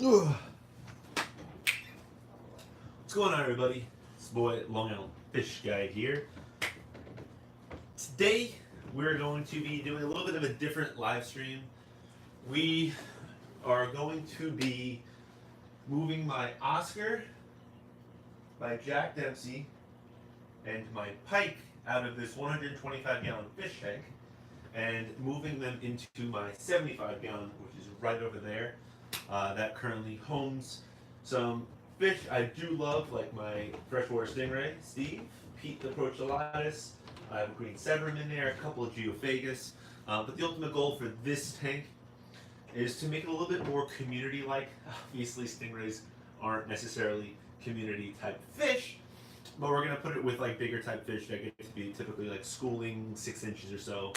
Ugh. What's going on, everybody? It's boy Long Island Fish Guy here. Today we're going to be doing a little bit of a different live stream. We are going to be moving my Oscar, my Jack Dempsey, and my Pike out of this 125-gallon fish tank and moving them into my 75-gallon, which is right over there. That currently homes some fish I do love, like my freshwater stingray, Steve, Pete the Procholatus. I have a green sebrum in there, a couple of geophagus. But the ultimate goal for this tank is to make it a little bit more community-like. Obviously, stingrays aren't necessarily community-type fish, but we're going to put it with like bigger type fish that get to be typically like schooling, 6 inches or so,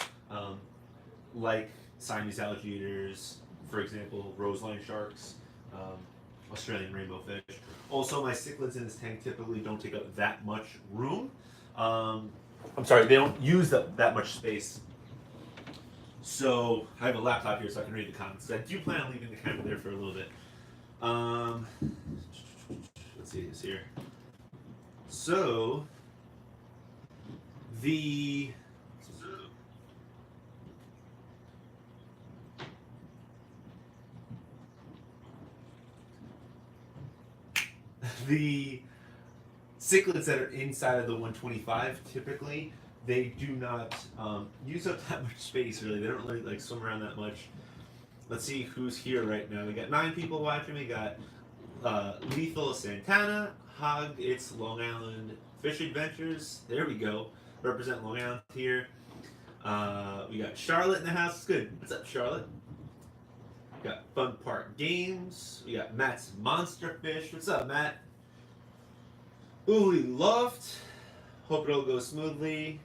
like Siamese alligators, for example, roseline sharks, Australian rainbow fish. Also, my cichlids in this tank typically don't take up that much room. I'm sorry, they don't use that much space. So I have a laptop here so I can read the comments. I do plan on leaving the camera there for a little bit. Let's see this here. So the cichlids that are inside of the 125 typically they do not use up that much space. Really, they don't really like swim around that much. Let's see who's here right now. We got 9 people watching. We got Lethal Santana, Hog. It's Long Island Fish Adventures. There we go. Represent Long Island here. We got Charlotte in the house. It's good. What's up, Charlotte? We got Fun Park Games. We got Matt's Monster Fish. What's up, Matt? Uli Loft. Hope it'll go smoothly.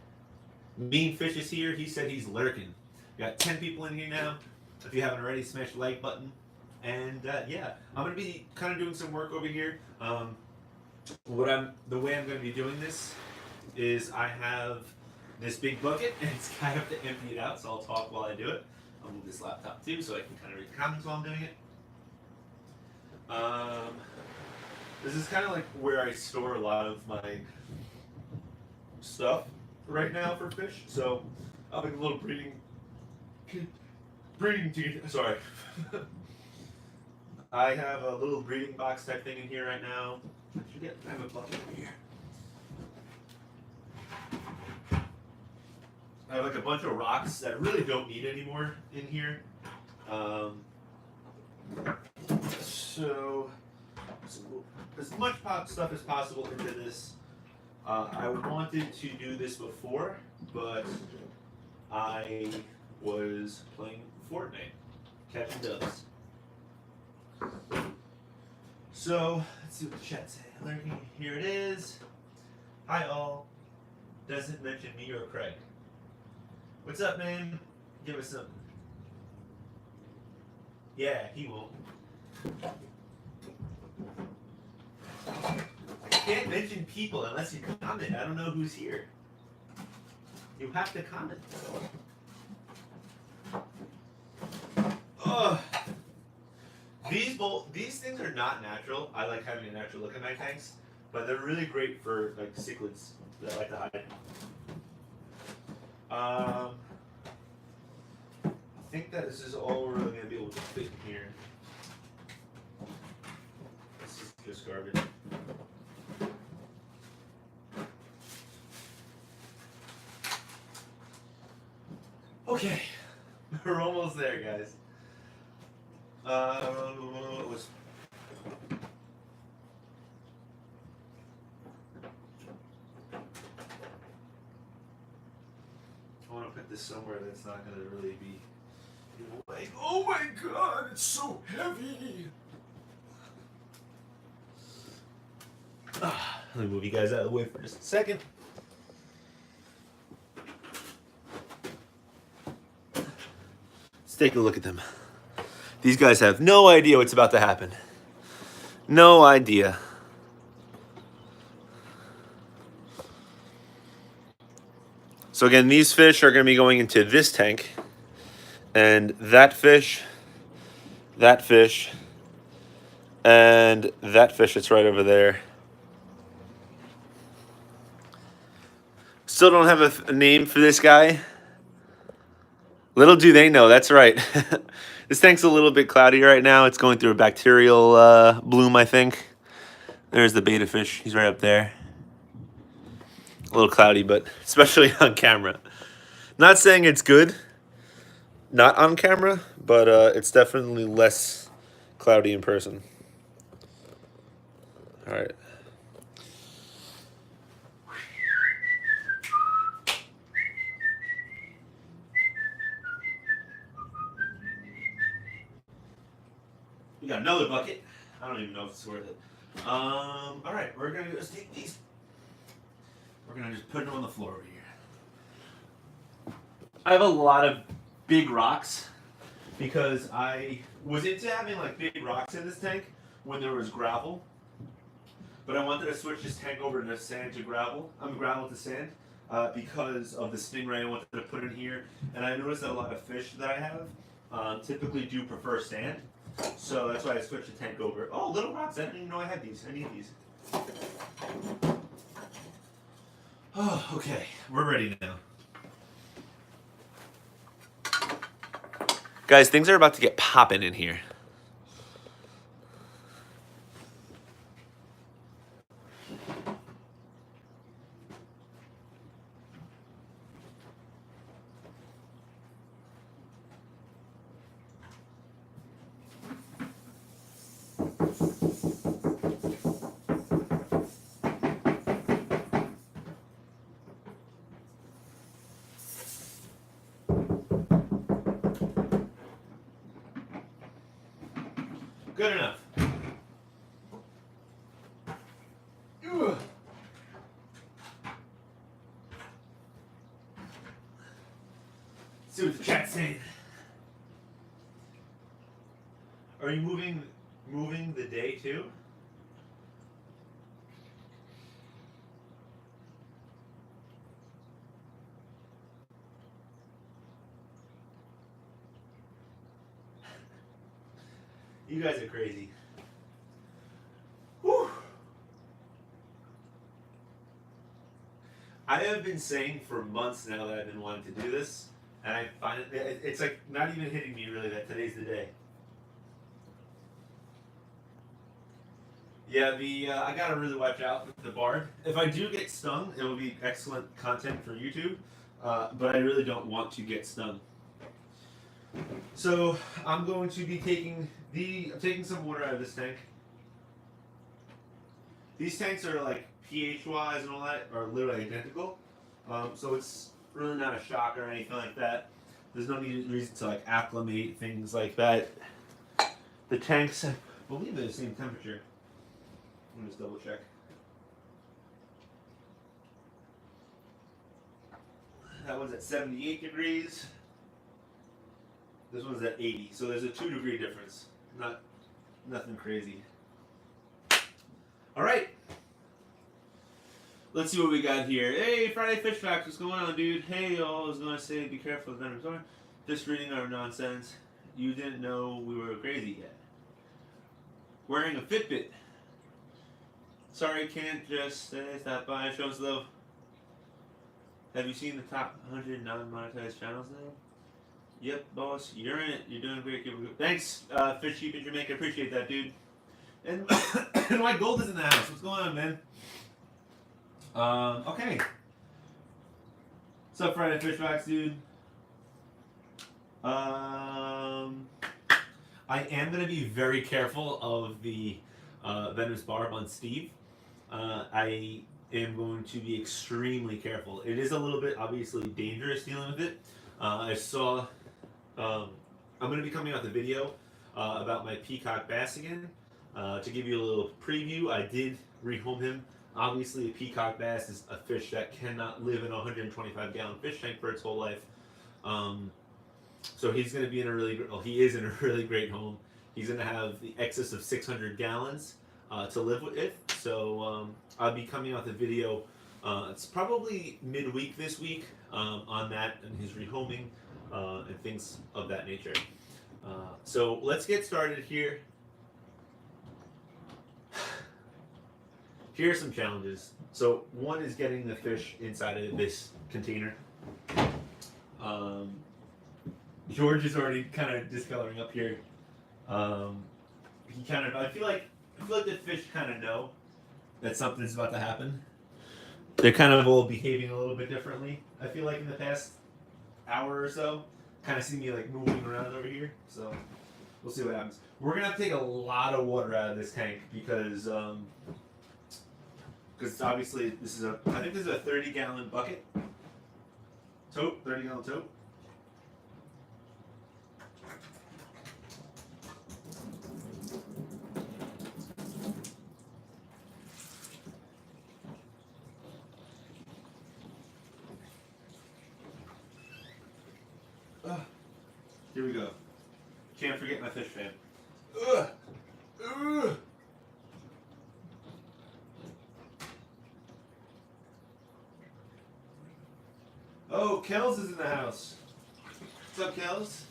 Mean Fish is here. He said he's lurking. We got 10 people in here now. If you haven't already, smash the like button. And yeah, I'm gonna be kind of doing some work over here. The way I'm gonna be doing this is I have this big bucket and it's kind of to empty it out. So I'll talk while I do it. I'll move this laptop too so I can kind of read the comments while I'm doing it. This is kind of like where I store a lot of my stuff right now for fish. So I'll make a little breeding sorry. I have a little breeding box type thing in here right now. I have a bucket over here. I have like a bunch of rocks that I really don't need anymore in here. So as much pop stuff as possible into this. I wanted to do this before, but I was playing Fortnite, catching dubs. So let's see what the chat say. Lurking, here it is. Hi all. Doesn't mention me or Craig. What's up, man? Give us something. Yeah, he will. I can't mention people unless you comment. I don't know who's here. You have to comment. Ugh. These things are not natural. I like having a natural look in my tanks, but they're really great for like cichlids that I like to hide. I think that this is all we're really going to be able to fit in here. This is just garbage. Okay, we're almost there, guys. I want to put this somewhere that's not going to really be in the way. Oh my god, it's so heavy! Let me move you guys out of the way for just a second. Let's take a look at them. These guys have no idea what's about to happen. No idea. So again, these fish are going to be going into this tank. And that fish, And that fish that's right over there. Still don't have a name for this guy. Little do they know, that's right. This tank's a little bit cloudy right now. It's going through a bacterial bloom, I think. There's the beta fish. He's right up there. A little cloudy, but especially on camera. Not saying it's good, not on camera, but it's definitely less cloudy in person. All right. We got another bucket. I don't even know if it's worth it. All right, we're gonna just take these. We're gonna just put them on the floor over here. I have a lot of big rocks because I was into having like big rocks in this tank when there was gravel, but I wanted to switch this tank over to sand to gravel. Gravel to sand because of the stingray I wanted to put in here, and I noticed that a lot of fish that I have typically do prefer sand. So that's why I switched the tank over. Oh, little rocks. I didn't even know I had these. I need these. Oh, okay. We're ready now. Guys, things are about to get popping in here. Good enough. Ugh. See what the chat's saying. Are you moving the day too? You guys are crazy. Whew. I have been saying for months now that I've been wanting to do this, and I find it's like not even hitting me really that today's the day. Yeah, I gotta really watch out with the barb. If I do get stung, it will be excellent content for YouTube, but I really don't want to get stung. So I'm going to be taking some water out of this tank. These tanks are like pH-wise and all that are literally identical, so it's really not a shock or anything like that. There's no reason to like acclimate things like that. The tanks, I believe, they're the same temperature. Let me just double check. That one's at 78 degrees. This one's at 80, so there's a 2-degree difference. Nothing crazy. All right. Let's see what we got here. Hey, Friday Fish Facts, what's going on, dude? Hey, I was gonna say, be careful with venom. Just reading our nonsense. You didn't know we were crazy yet. Wearing a Fitbit. Sorry, can't just stop by and show us love. Have you seen the top 100 non-monetized channels now? Yep, boss, you're in it. You're doing great. Thanks, Fish Cheap in Jamaica. Appreciate that, dude. And White Gold is in the house. What's going on, man? Okay. What's up, Friday Fish Facts, dude? I am going to be very careful of the venomous barb on Steve. I am going to be extremely careful. It is a little bit, obviously, dangerous dealing with it. I saw... I'm going to be coming out the video about my peacock bass again. To give you a little preview, I did rehome him. Obviously, a peacock bass is a fish that cannot live in a 125-gallon fish tank for its whole life. So he's going to be in a really, he is in a really great home. He's going to have the excess of 600 gallons to live with it. So I'll be coming out the video. It's probably midweek this week on that and his rehoming and things of that nature. So let's get started here. here are some challenges. So one is getting the fish inside of this container. George is already kind of discoloring up here. He kind of, I feel like the fish kind of know that something's about to happen. They're kind of all behaving a little bit differently. I feel like in the past hour or so, kind of see me like moving around over here. So we'll see what happens. We're gonna have to take a lot of water out of this tank because obviously this is I think this is a 30-gallon bucket. Tote, 30-gallon tote. Here we go. Can't forget my fish fan. Oh, Kells is in the house. What's up, Kells?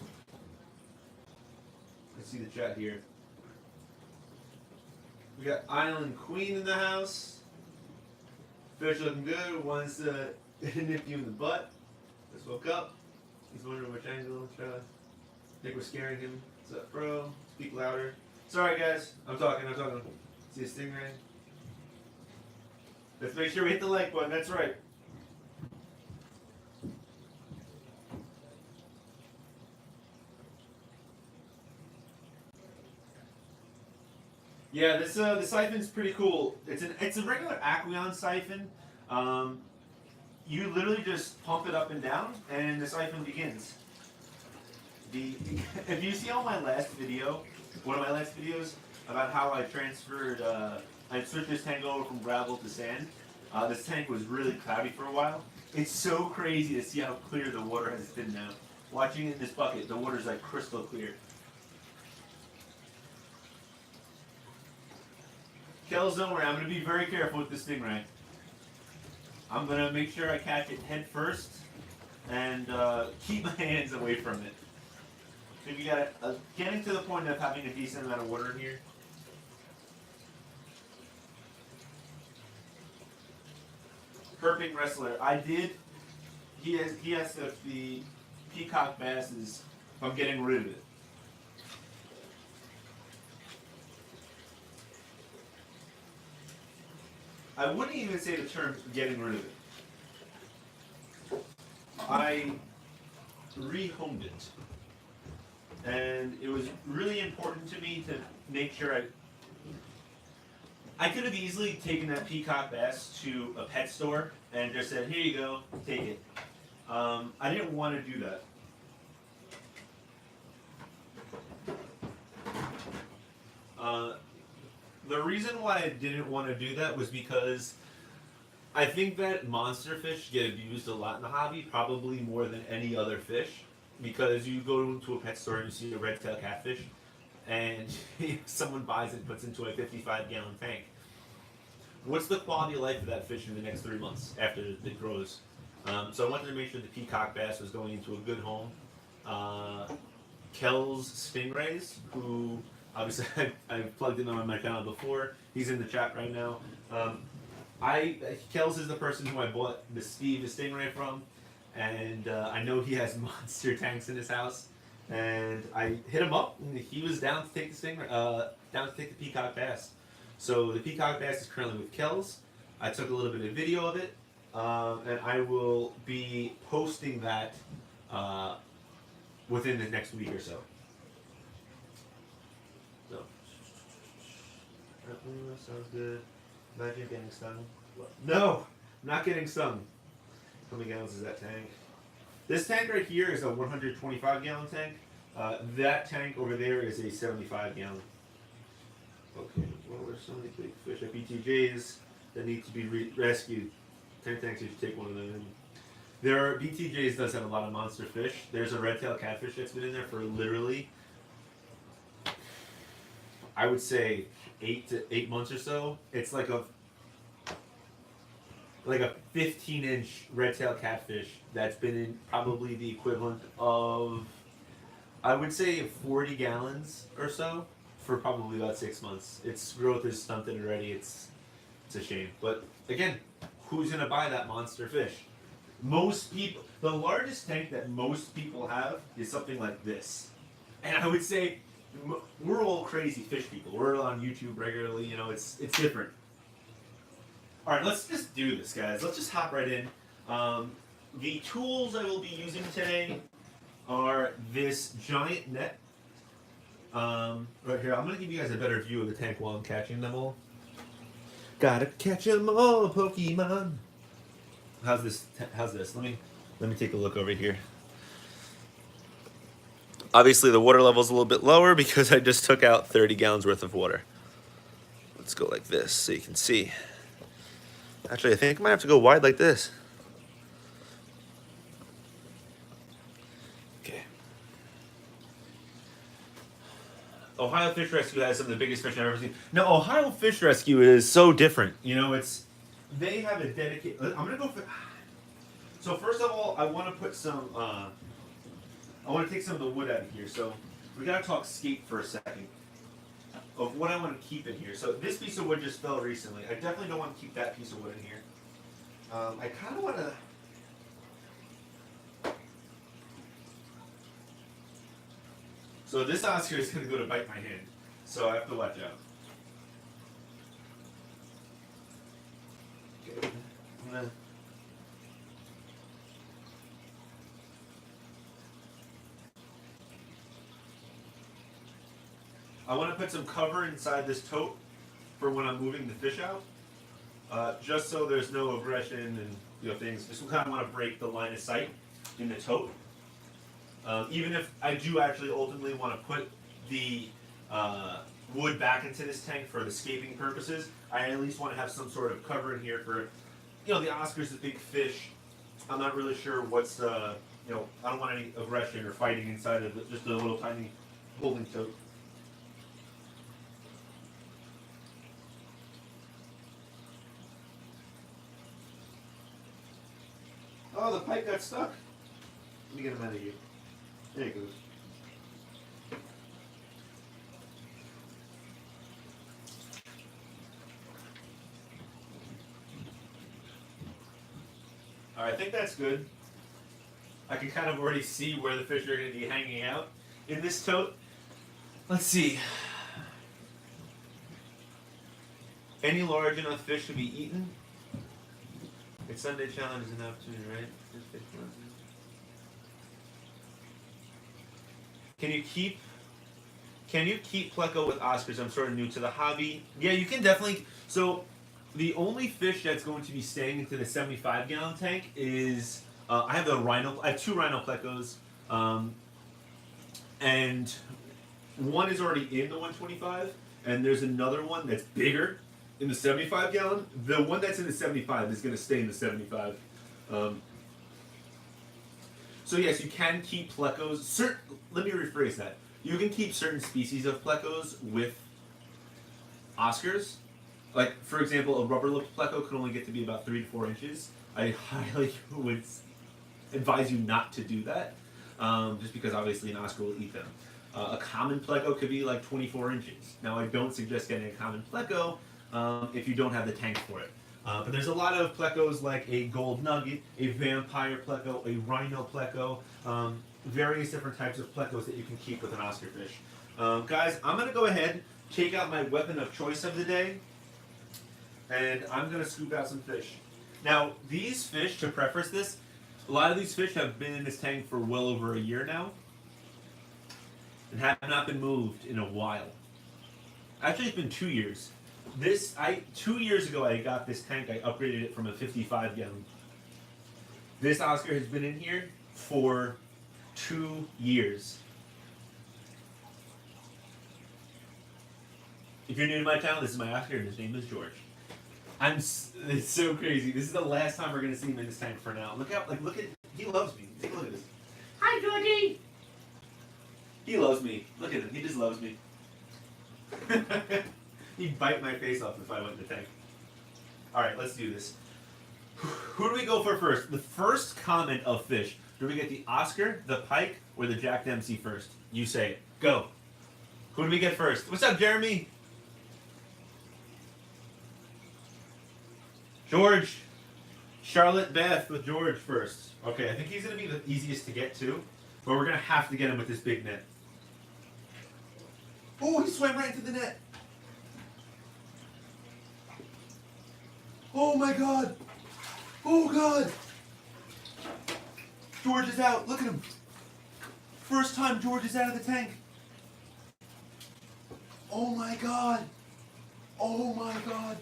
Let's see the chat here. We got Island Queen in the house. Fish looking good. Wants to nip you in the butt. Just woke up. He's wondering which angle. I think we're scaring him. What's up, bro? Speak louder. Sorry, guys. I'm talking. See a stingray? Let's make sure we hit the like button. That's right. Yeah, this the siphon's pretty cool. It's a regular Aqueon siphon. You literally just pump it up and down, and the siphon begins. If you see on my last video, one of my last videos about how I transferred, I switched this tank over from gravel to sand. This tank was really cloudy for a while. It's so crazy to see how clear the water has been now. Watching it in this bucket, the water's like crystal clear. Kells, don't worry, I'm going to be very careful with this stingray. I'm going to make sure I catch it head first and keep my hands away from it. So you got getting to the point of having a decent amount of water in here. Herping Wrestler, I did. He asked if the peacock bass is, if I'm getting rid of it. I wouldn't even say the term getting rid of it. I rehomed it. And it was really important to me to make sure I could have easily taken that peacock bass to a pet store and just said, here you go, take it. I didn't want to do that. The reason why I didn't want to do that was because I think that monster fish get abused a lot in the hobby, probably more than any other fish. Because you go into a pet store and you see a red-tailed catfish, and someone buys it and puts it into a 55-gallon tank. What's the quality of life of that fish in the next 3 months after it grows? So I wanted to make sure the peacock bass was going into a good home. Kells Stingrays, who obviously I've plugged in on my channel before. He's in the chat right now. Kells is the person who I bought the Steve the Stingray from. And I know he has monster tanks in his house, and I hit him up, and he was down to take the peacock bass. So the peacock bass is currently with Kells. I took a little bit of video of it, and I will be posting that within the next week or so. So sounds good. Imagine getting stung. No, not getting stung. How many gallons is that tank? This tank right here is a 125-gallon tank. That tank over there is a 75-gallon. Okay, well, there's so many big fish at BTJs that need to be rescued. 10 tanks, you should take one of them in. BTJs does have a lot of monster fish. There's a red-tailed catfish that's been in there for literally, I would say, 8 months or so. It's like a 15-inch red-tailed catfish that's been in probably the equivalent of, I would say, 40 gallons or so for probably about 6 months. Its growth is stunted already. It's a shame. But again, who's gonna buy that monster fish? Most people, the largest tank that most people have is something like this. And I would say we're all crazy fish people. We're on YouTube regularly, you know, it's different. All right, let's just do this, guys. Let's just hop right in. The tools I will be using today are this giant net. Right here, I'm going to give you guys a better view of the tank while I'm catching them all. Gotta catch them all, Pokemon. How's this? How's this? Let me take a look over here. Obviously, the water level is a little bit lower because I just took out 30 gallons worth of water. Let's go like this so you can see. Actually, I think I might have to go wide like this. Okay. Ohio Fish Rescue has some of the biggest fish I've ever seen. Now, Ohio Fish Rescue is so different. You know, they have a dedicated. I'm gonna go for. So first of all, I want to put some. I want to take some of the wood out of here. So we gotta talk skate for a second. Of what I want to keep in here. So this piece of wood just fell recently. I definitely don't want to keep that piece of wood in here. I kind of want to. So this Oscar is going to go to bite my hand. So I have to watch out. Okay. I want to put some cover inside this tote for when I'm moving the fish out, just so there's no aggression and things. Just kind of want to break the line of sight in the tote. Even if I do actually ultimately want to put the wood back into this tank for the escaping purposes, I at least want to have some sort of cover in here for, the Oscar's a big fish. I'm not really sure what's, I don't want any aggression or fighting inside of just a little tiny holding tote. Oh, the pipe got stuck. Let me get him out of here. There he goes. All right, I think that's good. I can kind of already see where the fish are going to be hanging out in this tote. Let's see. Any large enough fish to be eaten? It's Sunday challenge is an opportunity, right? Can you keep pleco with Oscars? I'm sort of new to the hobby. Yeah, you can definitely. So the only fish that's going to be staying into the 75-gallon tank is I have two Rhino Plecos, and one is already in the 125, and there's another one that's bigger in the 75-gallon. The one that's in the 75 is going to stay in the 75. So yes, you can keep plecos. Let me rephrase that. You can keep certain species of plecos with Oscars. Like, for example, a rubber-lipped pleco can only get to be about 3 to 4 inches. I highly would advise you not to do that, just because obviously an Oscar will eat them. A common pleco could be like 24 inches. Now, I don't suggest getting a common pleco if you don't have the tank for it. But there's a lot of plecos like a gold nugget, a vampire pleco, a rhino pleco, various different types of plecos that you can keep with an Oscar fish. Guys, I'm going to go ahead, take out my weapon of choice of the day, and I'm going to scoop out some fish. Now, these fish, to preface this, a lot of these fish have been in this tank for well over a year now and have not been moved in a while. Actually, it's been 2 years. 2 years ago, I got this tank. I upgraded it from a 55-gallon. This Oscar has been in here for 2 years. If you're new to my channel, this is my Oscar, and his name is George. It's so crazy. This is the last time we're gonna see him in this tank for now. Look at, he loves me. Take a look at this. Hi, Georgie. He loves me. Look at him. He just loves me. He'd bite my face off if I went in the tank. All right, let's do this. Who do we go for first? The first comment of fish. Do we get the Oscar, the Pike, or the Jack Dempsey first? You say it. Go. Who do we get first? What's up, Jeremy? George. Charlotte Beth with George first. Okay, I think he's going to be the easiest to get to, but we're going to have to get him with this big net. Oh, he swam right into the net. Oh my God. Oh God. George is out. Look at him. First time George is out of the tank. Oh my God. Oh my God.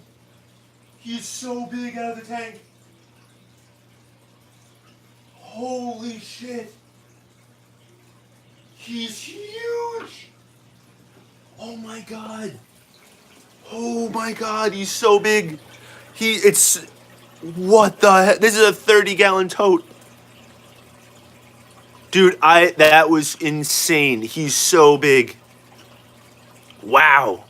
He's so big out of the tank. Holy shit. He's huge. Oh my God. Oh my God, he's so big. What the heck? This is a 30-gallon tote. Dude, that was insane. He's so big. Wow.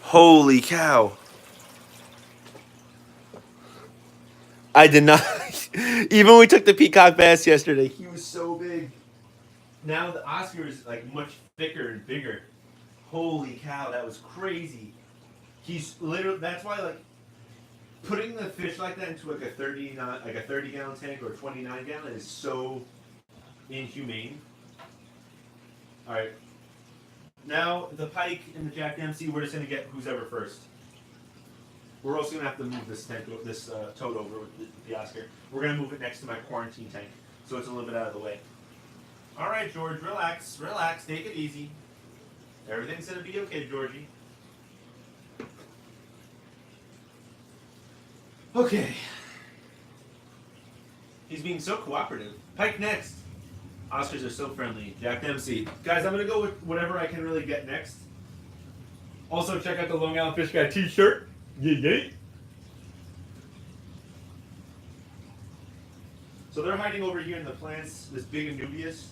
Holy cow. I did not. Even when we took the peacock bass yesterday, he was so big. Now the Oscar is like much thicker and bigger. Holy cow, that was crazy. He's literally, that's why like putting the fish like that into like a 30-gallon tank or a 29-gallon is so inhumane. All right. Now the pike and the Jack Dempsey, we're just gonna get who's ever first. We're also gonna have to move this tank, this tote over with the Oscar. We're gonna move it next to my quarantine tank, so it's a little bit out of the way. All right, George, relax, relax, take it easy. Everything's gonna be okay, Georgie. Okay. He's being so cooperative. Pike next. Oscars are so friendly. Jack Dempsey. Guys, I'm gonna go with whatever I can really get next. Also, check out the Long Island Fish Guy t-shirt. Yay. So they're hiding over here in the plants, this big Anubius.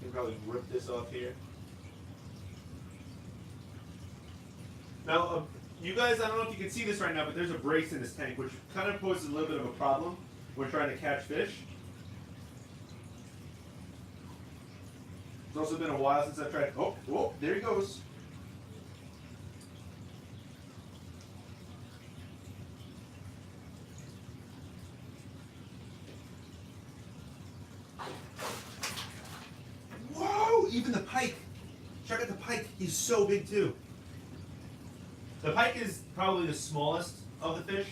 You can probably rip this off here. Now, you guys, I don't know if you can see this right now, but there's a brace in this tank, which kind of poses a little bit of a problem when trying to catch fish. It's also been a while since I've tried. Oh, there he goes. Whoa! Even the pike. Check out the pike. He's so big too. The pike is probably the smallest of the fish.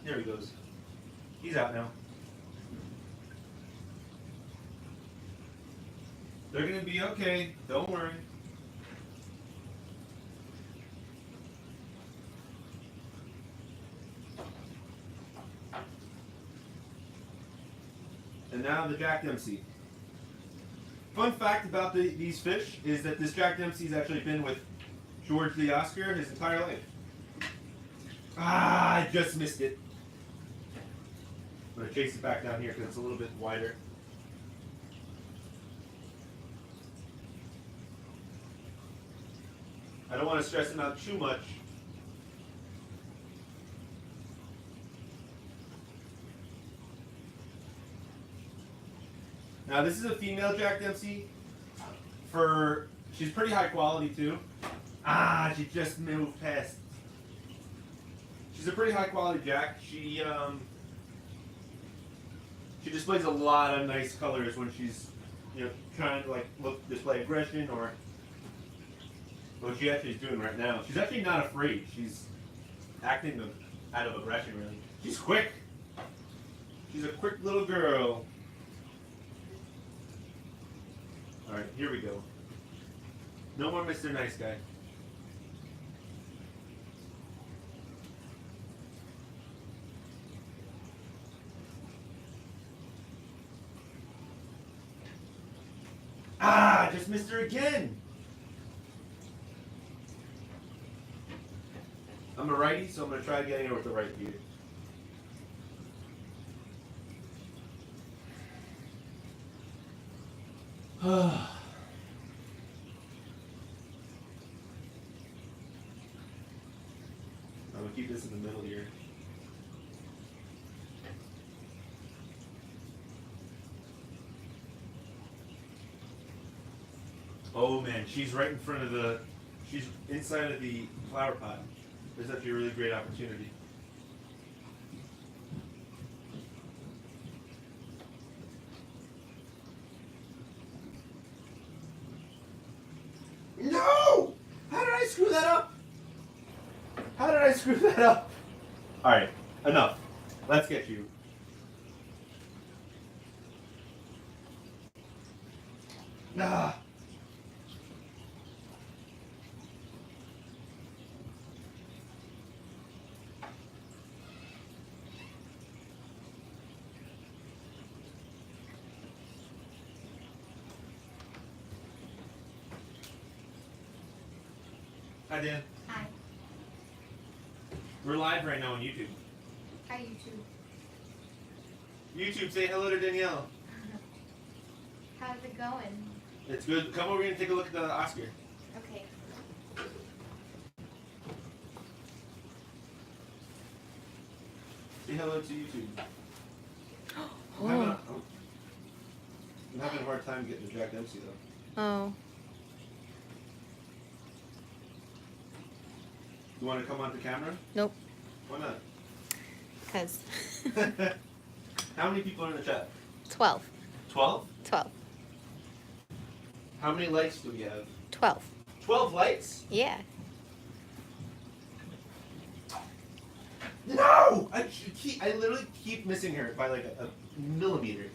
There he goes. He's out now. They're going to be okay. Don't worry. And now the Jack Dempsey. Fun fact about these fish is that this Jack Dempsey's actually been with George the Oscar his entire life. Ah, I just missed it. I'm going to chase it back down here because it's a little bit wider. I don't want to stress him out too much. Now this is a female Jack Dempsey. She's pretty high quality too. Ah, she just moved past. She's a pretty high quality Jack. She displays a lot of nice colors when she's trying to display aggression or what she actually is doing right now. She's actually not afraid. She's acting out of aggression really. She's quick. She's a quick little girl. All right, here we go. No more Mr. Nice Guy. Ah, just missed her again. I'm a righty, so I'm going to try getting her with the right here. I'm going to keep this in the middle here. Oh man, she's right in front of she's inside of the flower pot. There's actually a really great opportunity. No! How did I screw that up? How did I screw that up? All right, enough. Let's get you. Ah. Hi, Dan. Hi. We're live right now on YouTube. Hi, YouTube. YouTube, say hello to Danielle. How's it going? It's good. Come over here and take a look at the Oscar. Okay. Say hello to YouTube. Oh. I'm having a hard time getting to Jack Dempsey, though. Oh. You want to come onto camera? Nope. Why not? Because. How many people are in the chat? 12. 12? 12. How many likes do we have? 12. 12 likes? Yeah. No! I literally keep missing her by like a millimeter.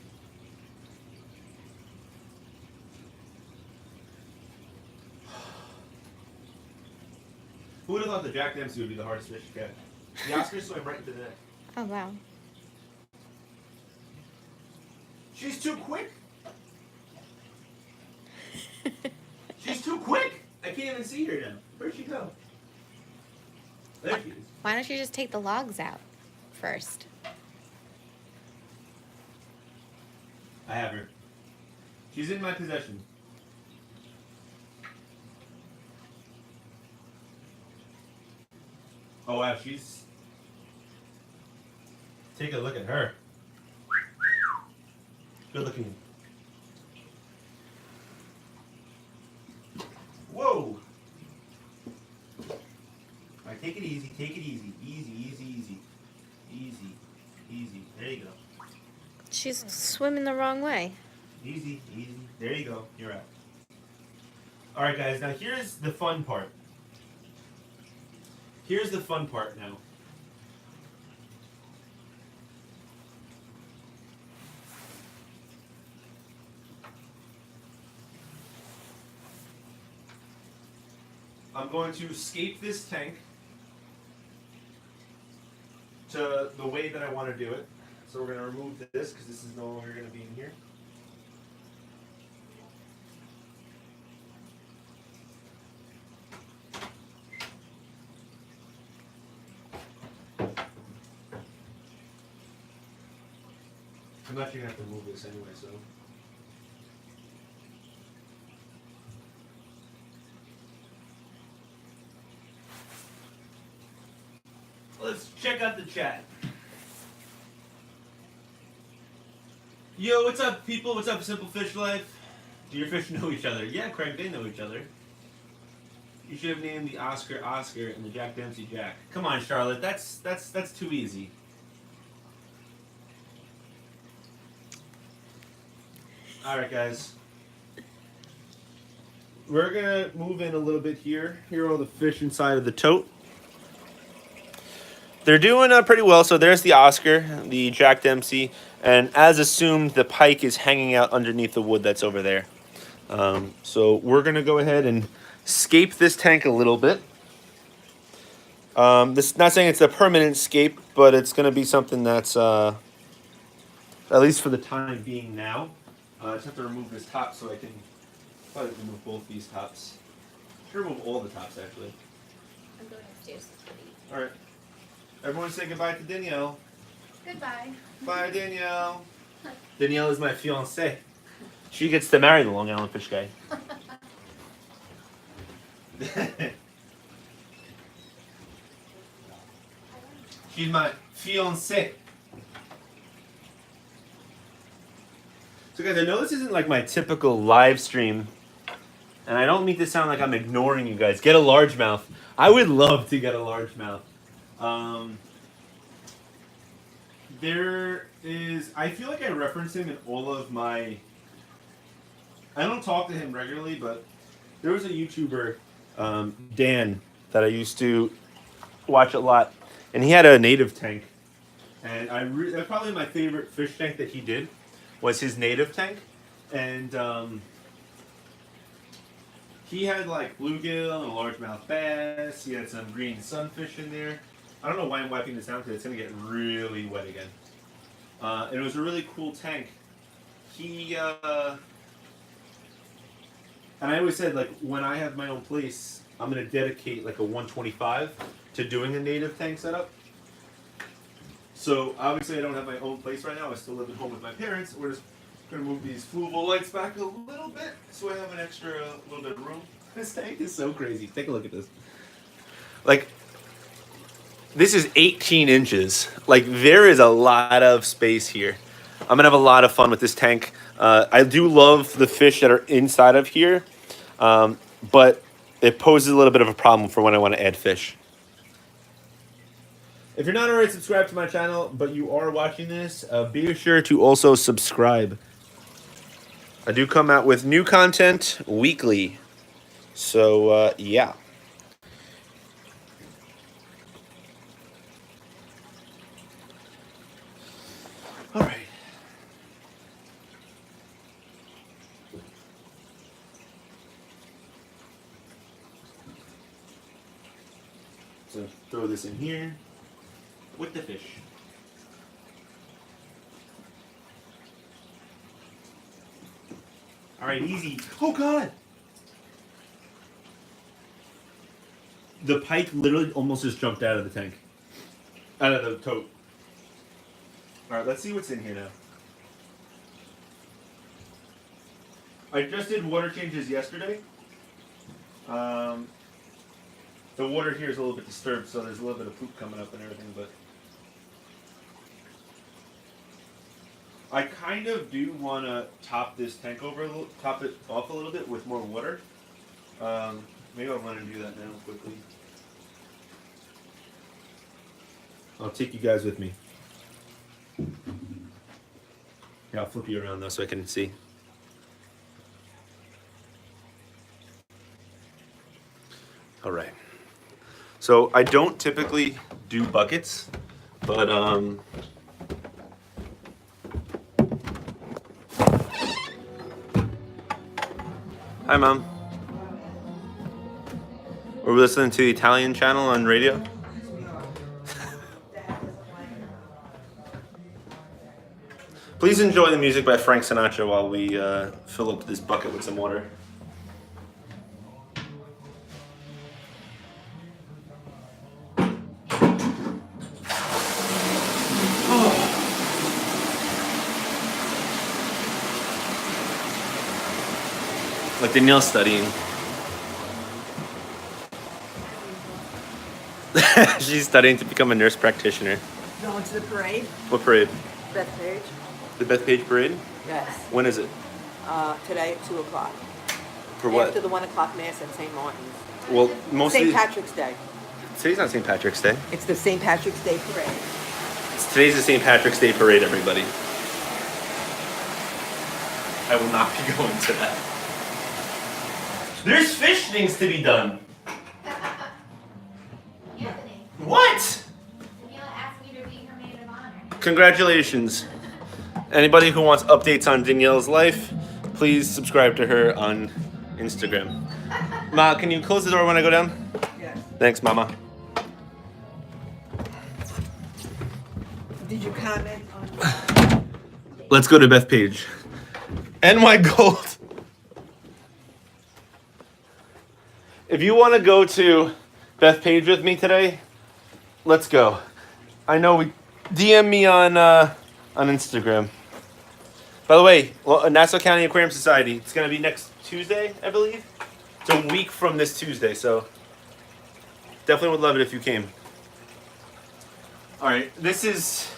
Who would have thought that Jack Dempsey would be the hardest fish to catch? The Oscar swam right into the neck. Oh, wow. She's too quick. She's too quick. I can't even see her now. Where'd she go? There she is. Why don't you just take the logs out first? I have her. She's in my possession. Oh wow, she's... Take a look at her. Good looking. Whoa! Alright, take it easy, take it easy. Easy, easy, easy. Easy, easy. There you go. She's swimming the wrong way. Easy, easy. There you go. You're out. Alright guys, now here's the fun part. Here's the fun part now. I'm going to escape this tank to the way that I want to do it. So we're going to remove this because this is no longer going to be in here. I'm actually going to have to move this anyway, so. Let's check out the chat. Yo, what's up, people? What's up, Simple Fish Life? Do your fish know each other? Yeah, Craig, they know each other. You should have named the Oscar Oscar and the Jack Dempsey Jack. Come on, Charlotte. That's too easy. All right, guys. We're gonna move in a little bit here. Here are all the fish inside of the tote. They're doing pretty well. So there's the Oscar, the Jack Dempsey, and as assumed, the pike is hanging out underneath the wood that's over there. So we're gonna go ahead and scape this tank a little bit. This not saying it's a permanent scape, but it's gonna be something that's at least for the time being now. I just have to remove this top so I can probably remove both these tops. I should remove all the tops actually. I'm going upstairs. All right. Everyone say goodbye to Danielle. Goodbye. Bye, Danielle. Danielle is my fiancée. She gets to marry the Long Island fish guy. She's my fiancée. So guys, I know this isn't like my typical live stream And I don't mean to sound like I'm ignoring you guys. Get a largemouth. I would love to get a largemouth. There is, I feel like I reference him in all of my, I don't talk to him regularly, but there was a YouTuber, Dan, that I used to watch a lot, and he had a native tank. And that's probably my favorite fish tank that he did, was his native tank. And he had like bluegill and a largemouth bass. He had some green sunfish in there. I don't know why I'm wiping this down because it's going to get really wet again. And it was a really cool tank. And I always said, like, when I have my own place, I'm going to dedicate like a 125 to doing a native tank setup. So obviously I don't have my own place right now. I still live at home with my parents. We're just going to move these fluval lights back a little bit so I have an extra little bit of room. This tank is so crazy. Take a look at this. Like, this is 18 inches. Like, there is a lot of space here. I'm going to have a lot of fun with this tank. I do love the fish that are inside of here, but it poses a little bit of a problem for when I want to add fish. If you're not already subscribed to my channel, but you are watching this, be sure to also subscribe. I do come out with new content weekly. So, yeah. All right. So, throw this in here with the fish. All right, easy. Oh, God. The pike literally almost just jumped out of the tank. Out of the tote. All right, let's see what's in here now. I just did water changes yesterday. The water here is a little bit disturbed, so there's a little bit of poop coming up and everything, but I kind of do want to top this tank over a little, top it off a little bit with more water. Maybe I want to do that now quickly. I'll take you guys with me. Yeah, I'll flip you around though so I can see. All right. So I don't typically do buckets, but hi, Mom. We're listening to the Italian channel on radio. Please enjoy the music by Frank Sinatra while we fill up this bucket with some water. Like Danielle's studying. She's studying to become a nurse practitioner. Going to the parade? What parade? Bethpage? The Bethpage parade? Yes. When is it? Today at 2 o'clock. For what? After the 1 o'clock mass at St. Martin's. Well, mostly. St. Patrick's Day. Today's not St. Patrick's Day. It's the St. Patrick's Day parade. Today's the St. Patrick's Day parade, everybody. I will not be going to that. There's fish things to be done. Anthony, What? Danielle asked me to be her maid of honor. Congratulations. Anybody who wants updates on Danielle's life, please subscribe to her on Instagram. Ma, can you close the door when I go down? Yes. Thanks, Mama. Did you comment on... Let's go to Bethpage. NY Gold. If you want to go to Bethpage with me today, let's go. I know DM me on Instagram. By the way, Nassau County Aquarium Society, it's going to be next Tuesday, I believe. It's a week from this Tuesday, so definitely would love it if you came. All right, this is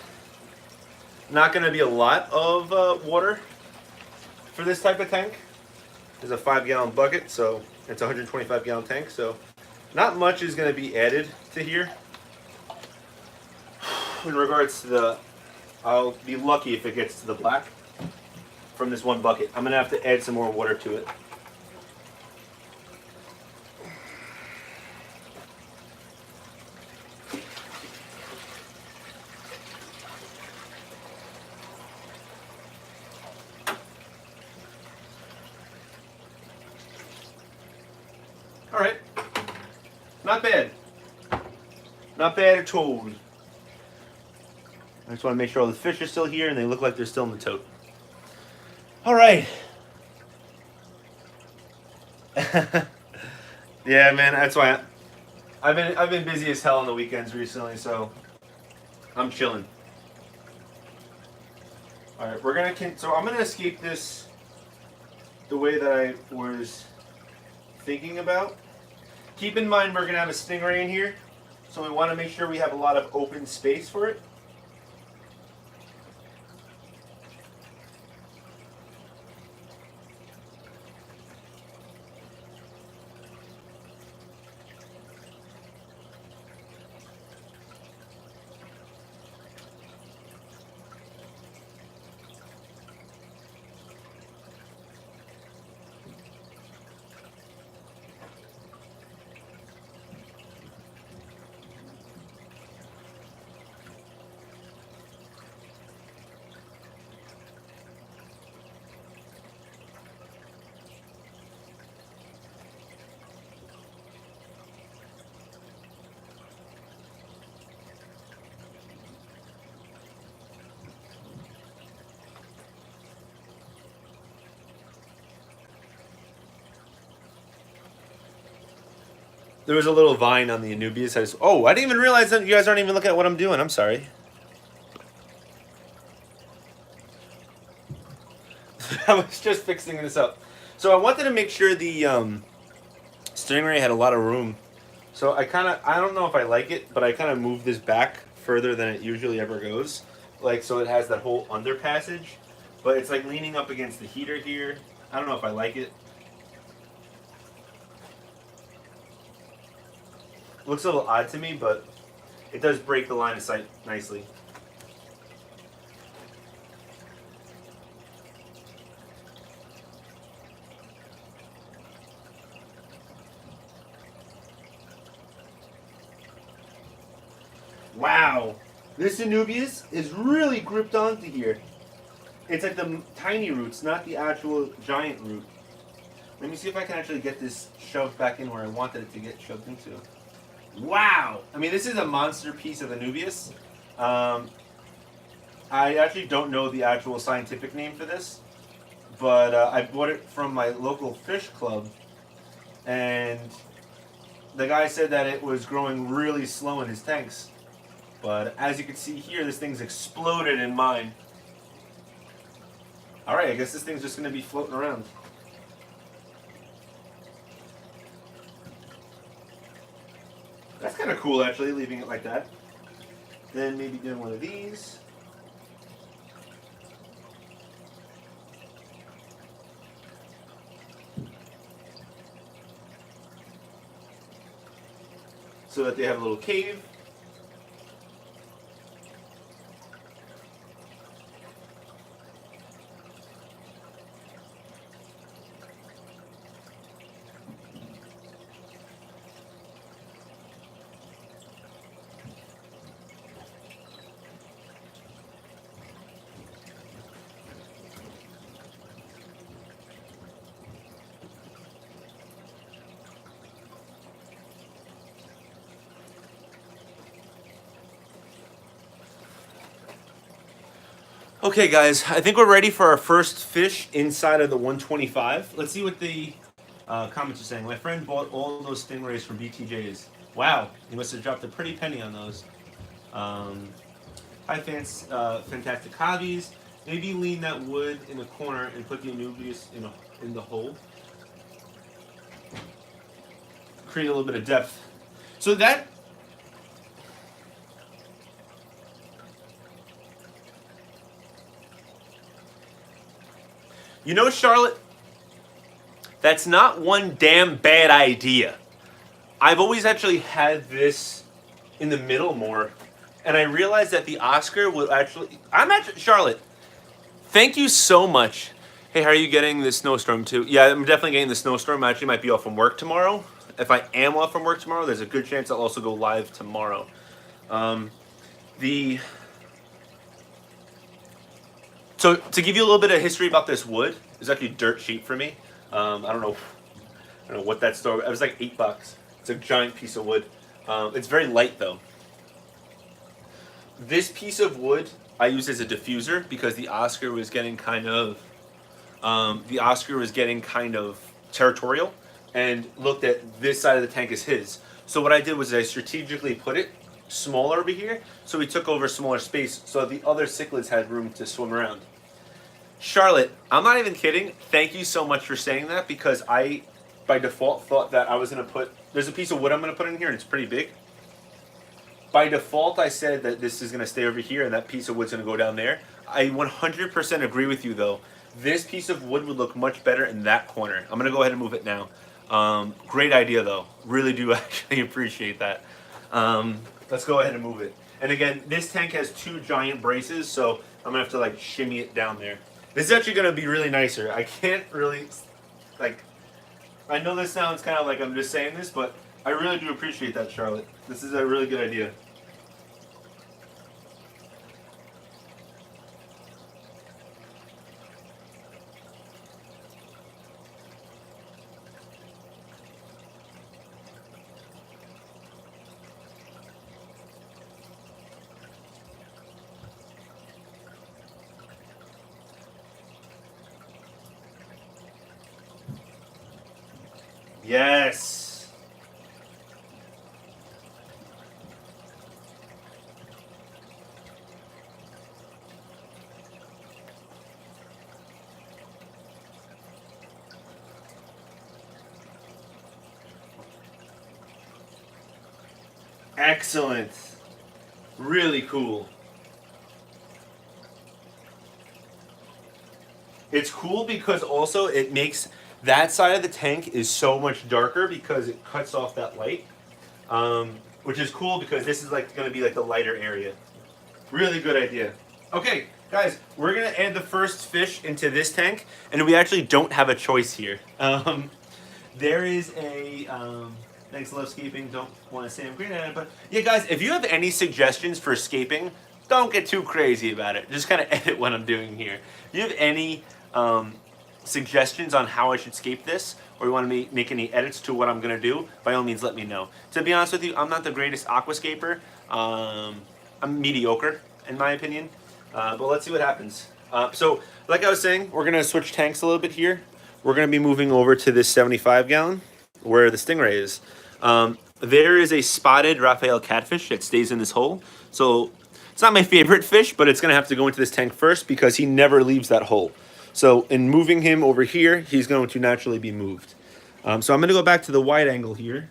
not going to be a lot of water for this type of tank. is a 5-gallon bucket, so it's a 125-gallon tank. So not much is going to be added to here. In regards to the, I'll be lucky if it gets to the black from this one bucket. I'm going to have to add some more water to it. All right, not bad. Not bad at all. I just want to make sure all the fish are still here and they look like they're still in the tote. All right. Yeah, man, that's why I've been busy as hell on the weekends recently, so I'm chilling. All right, so I'm gonna escape this the way that I was thinking about. Keep in mind we're gonna have a stingray in here, so we want to make sure we have a lot of open space for it. There was a little vine on the Anubius. I didn't even realize that you guys aren't even looking at what I'm doing. I'm sorry. I was just fixing this up. So I wanted to make sure the stingray had a lot of room. So I don't know if I like it, but I kind of moved this back further than it usually ever goes. Like, so it has that whole under passage, but it's like leaning up against the heater here. I don't know if I like it. Looks a little odd to me, but it does break the line of sight nicely. Wow, this Anubius is really gripped onto here. It's like the tiny roots, not the actual giant root. Let me see if I can actually get this shoved back in where I wanted it to get shoved into. Wow! I mean, this is a monster piece of Anubius. I actually don't know the actual scientific name for this, but I bought it from my local fish club, and the guy said that it was growing really slow in his tanks. But as you can see here, this thing's exploded in mine. Alright, I guess this thing's just going to be floating around. That's kind of cool, actually, leaving it like that. Then maybe doing one of these. So that they have a little cave. Okay, guys, I think we're ready for our first fish inside of the 125. Let's see what the comments are saying. My friend bought all those stingrays from BTJs. Wow, he must have dropped a pretty penny on those. Hi, fantastic hobbies. Maybe lean that wood in the corner and put the Anubius in the hole. Create a little bit of depth. So that... You know, Charlotte, That's not one damn bad idea. I've always actually had this in the middle more, and I realized that the Oscar would actually... Charlotte, thank you so much. Hey, how are you getting the snowstorm too? Yeah, I'm definitely getting the snowstorm. I actually might be off from work tomorrow. If I am off from work tomorrow, there's a good chance I'll also go live tomorrow. So to give you a little bit of history about this wood, it's actually dirt cheap for me. I don't know what that store. It was like $8. It's a giant piece of wood. It's very light though. This piece of wood I used as a diffuser because the Oscar was getting kind of territorial and looked at this side of the tank as his. So what I did was I strategically put it smaller over here, so we took over smaller space so the other cichlids had room to swim around. Charlotte, I'm not even kidding. Thank you so much for saying that because I, by default, thought that I was going to put... There's a piece of wood I'm going to put in here and it's pretty big. By default, I said that this is going to stay over here and that piece of wood's going to go down there. I 100% agree with you though. This piece of wood would look much better in that corner. I'm going to go ahead and move it now. Great idea though. Really do actually appreciate that. Let's go ahead and move it. And again, this tank has 2 giant braces, so I'm gonna have to like shimmy it down there. This is actually gonna be really nicer. I can't really, like, I know this sounds kind of like I'm just saying this, but I really do appreciate that, Charlotte. This is a really good idea. Yes. Excellent. Really cool. It's cool because also it makes that side of the tank is so much darker because it cuts off that light, which is cool because this is like going to be like the lighter area. Really good idea. Okay, guys, we're going to add the first fish into this tank, and we actually don't have a choice here. There is a... thanks, love escaping. Don't want to say I'm great at it, but yeah, guys, if you have any suggestions for escaping, don't get too crazy about it. Just kind of edit what I'm doing here. If you have any suggestions on how I should escape this, or you want to make any edits to what I'm going to do, by all means let me know. To be honest with you, I'm not the greatest aquascaper. I'm mediocre in my opinion, but let's see what happens. So like I was saying, we're going to switch tanks a little bit here. We're going to be moving over to this 75 gallon where the stingray is. There is a spotted Raphael catfish that stays in this hole. So it's not my favorite fish, but it's going to have to go into this tank first because he never leaves that hole. So in moving him over here, he's going to naturally be moved. So I'm going to go back to the wide angle here.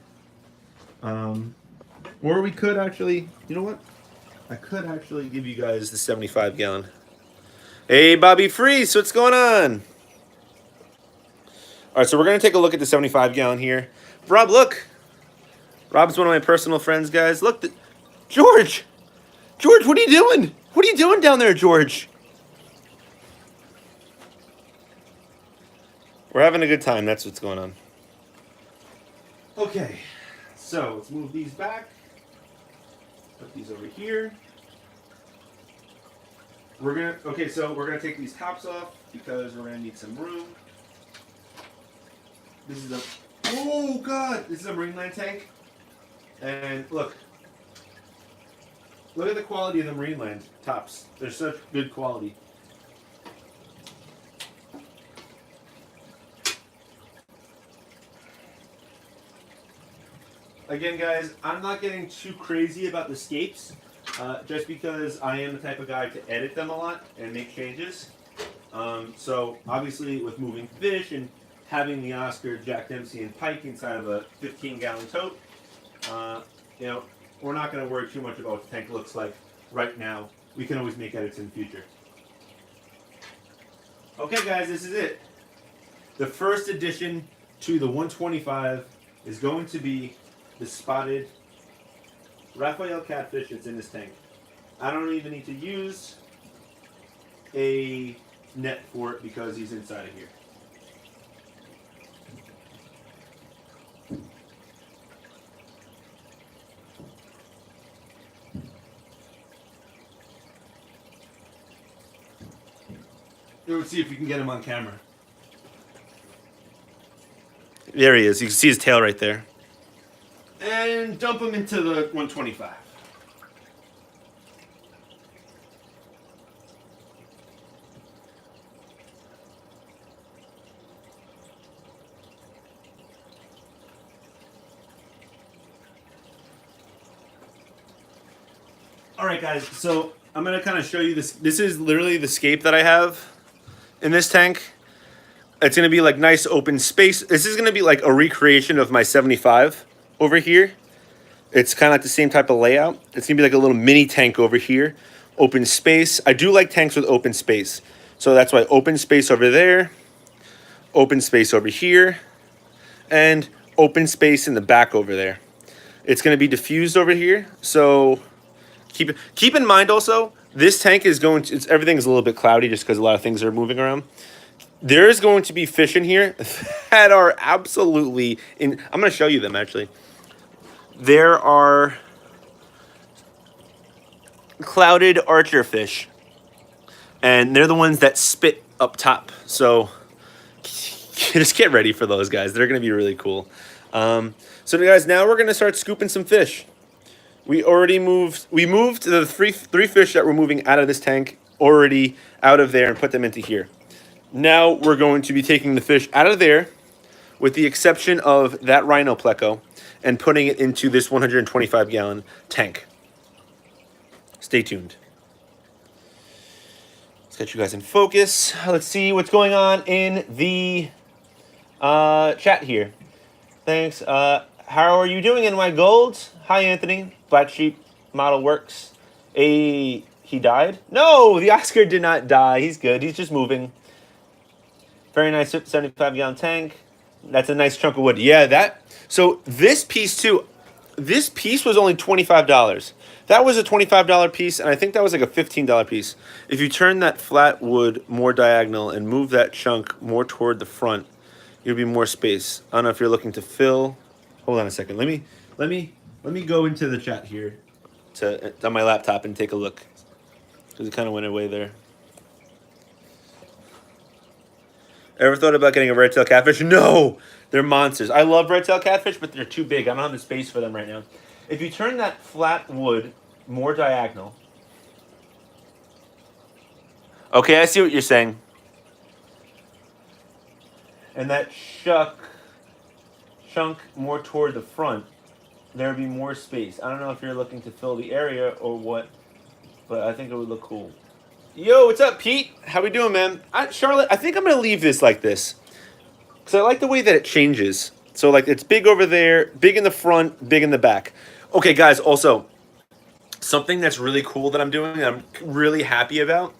Or we could actually, you know what? I could actually give you guys the 75 gallon. Hey, Bobby Freeze, what's going on? All right, so we're going to take a look at the 75 gallon here. Rob, look. Rob's one of my personal friends, guys. Look, George. George, what are you doing? What are you doing down there, George? We're having a good time. That's what's going on. Okay, so let's move these back. Put these over here. So we're gonna take these tops off because we're gonna need some room. This is oh god, this is a Marineland tank. And look at the quality of the Marineland tops. They're such good quality. Again, guys, I'm not getting too crazy about the scapes, just because I am the type of guy to edit them a lot and make changes. So obviously with moving fish and having the Oscar, Jack Dempsey, and Pike inside of a 15-gallon tote, you know, we're not going to worry too much about what the tank looks like right now. We can always make edits in the future. Okay, guys, this is it. The first edition to the 125 is going to be the spotted Raphael catfish that's in this tank. I don't even need to use a net for it because he's inside of here. Let's see if we can get him on camera. There he is. You can see his tail right there. And dump him into the 125. All right, guys. So I'm going to kind of show you this. This is literally the scape that I have in this tank. It's going to be like nice open space. This is going to be like a recreation of my 75 over here. It's kind of like the same type of layout. It's going to be like a little mini tank over here. Open space. I do like tanks with open space. So that's why open space over there, open space over here, and open space in the back over there. It's going to be diffused over here. So keep in mind also, this tank is going to, everything's a little bit cloudy just because a lot of things are moving around. There is going to be fish in here that are absolutely I'm going to show you them actually. There are clouded archer fish, and they're the ones that spit up top. So just get ready for those guys. They're going to be really cool. So guys, now we're going to start scooping some fish. We moved the three fish that we're moving out of this tank already out of there and put them into here. Now we're going to be taking the fish out of there, with the exception of that Rhino Pleco, and putting it into this 125-gallon tank. Stay tuned. Let's get you guys in focus. Let's see what's going on in the chat here. Thanks. How are you doing in my golds? Hi, Anthony. Black Sheep model works. He died? No, the Oscar did not die. He's good. He's just moving. Very nice 75-gallon tank. That's a nice chunk of wood. Yeah, so this piece too, this piece was only $25. That was a $25 piece, and I think that was like a $15 piece. If you turn that flat wood more diagonal and move that chunk more toward the front, you'll be more space. I don't know if you're looking to fill. Hold on a second. Let me go into the chat here on my laptop and take a look, because it kind of went away there. Ever thought about getting a red-tail catfish? No! They're monsters. I love red-tail catfish, but they're too big. I don't have the space for them right now. If you turn that flat wood more diagonal... Okay, I see what you're saying. And that chunk more toward the front, there would be more space. I don't know if you're looking to fill the area or what, but I think it would look cool. Yo, what's up, Pete? How we doing, man? Charlotte, I think I'm going to leave this like this, because I like the way that it changes. So, like, it's big over there, big in the front, big in the back. Okay, guys, also, something that's really cool that I'm doing that I'm really happy about.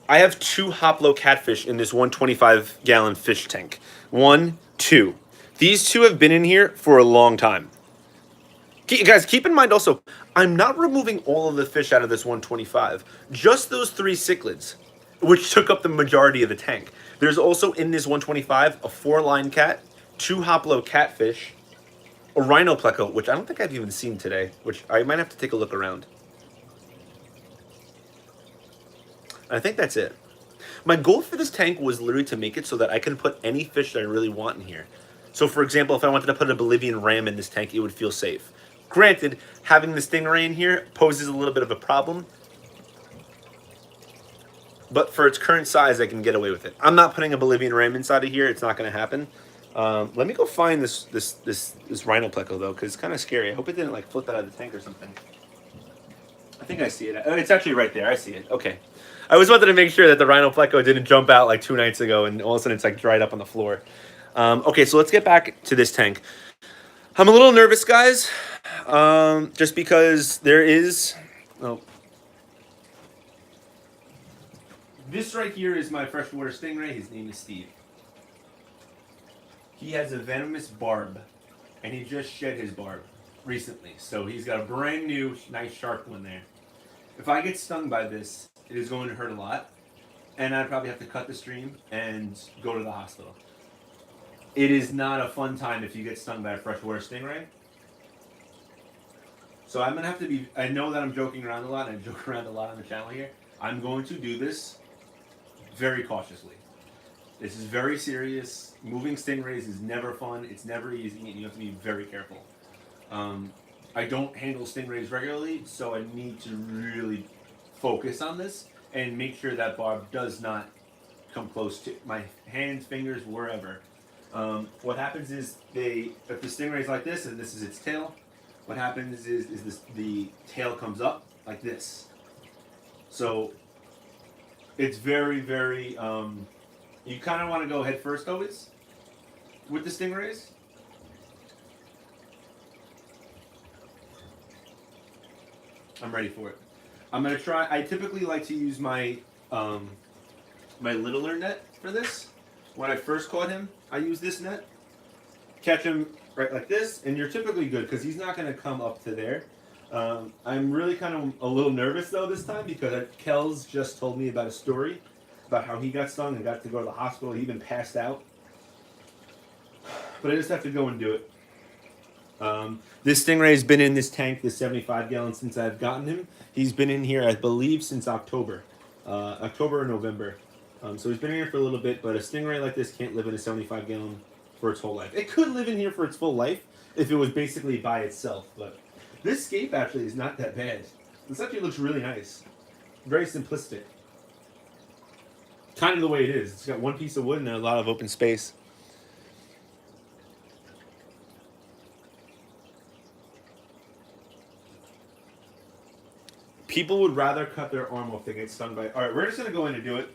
I have 2 Hoplo catfish in this 125-gallon fish tank. 1, 2. These 2 have been in here for a long time. Guys, keep in mind also, I'm not removing all of the fish out of this 125. Just those 3 cichlids, which took up the majority of the tank. There's also in this 125 a 4-line cat, 2 Hoplo catfish, a Rhino Pleco, which I don't think I've even seen today, which I might have to take a look around. I think that's it. My goal for this tank was literally to make it so that I can put any fish that I really want in here. So, for example, if I wanted to put a Bolivian ram in this tank, it would feel safe. Granted, having the stingray in here poses a little bit of a problem, but for its current size, I can get away with it. I'm not putting a Bolivian ram inside of here. It's not going to happen. Let me go find this Rhino Pleco, though, because it's kind of scary. I hope it didn't, like, flip out of the tank or something. I think I see it. It's actually right there. I see it. Okay. I was wanted to make sure that the Rhino Pleco didn't jump out, like, 2 nights ago, and all of a sudden it's, like, dried up on the floor. Okay, so let's get back to this tank. I'm a little nervous, guys, just because there is... Oh. This right here is my freshwater stingray. His name is Steve. he has a venomous barb, and he just shed his barb recently. So he's got a brand new, nice sharp one there. If I get stung by this, it is going to hurt a lot, and I'd probably have to cut the stream and go to the hospital. It is not a fun time if you get stung by a freshwater stingray. So I'm going to have to be, I know that I'm joking around a lot, and I joke around a lot on the channel here. I'm going to do this very cautiously. This is very serious. Moving stingrays is never fun. It's never easy, and you have to be very careful. I don't handle stingrays regularly, so I need to really focus on this and make sure that barb does not come close to my hands, fingers, wherever. What happens is if the stingray is like this and this is its tail, what happens is the tail comes up like this. So it's very, very, you kind of want to go head first always with the stingrays. I'm ready for it. I'm going to try, I typically like to use my my littler net for this. When I first caught him, I used this net. Catch him right like this, and you're typically good because he's not going to come up to there. I'm really kind of a little nervous though this time because Kells just told me about a story about how he got stung and got to go to the hospital. He even passed out. But I just have to go and do it. This stingray has been in this tank, this 75 gallon, since I've gotten him. He's been in here, I believe, since October. October or November. So he's been in here for a little bit, but a stingray like this can't live in a 75 gallon for its whole life. It could live in here for its full life if it was basically by itself, but this scape actually is not that bad. This actually looks really nice. Very simplistic. Kind of the way it is. It's got one piece of wood and a lot of open space. People would rather cut their arm off than get stung by... Alright, we're just going to go in and do it.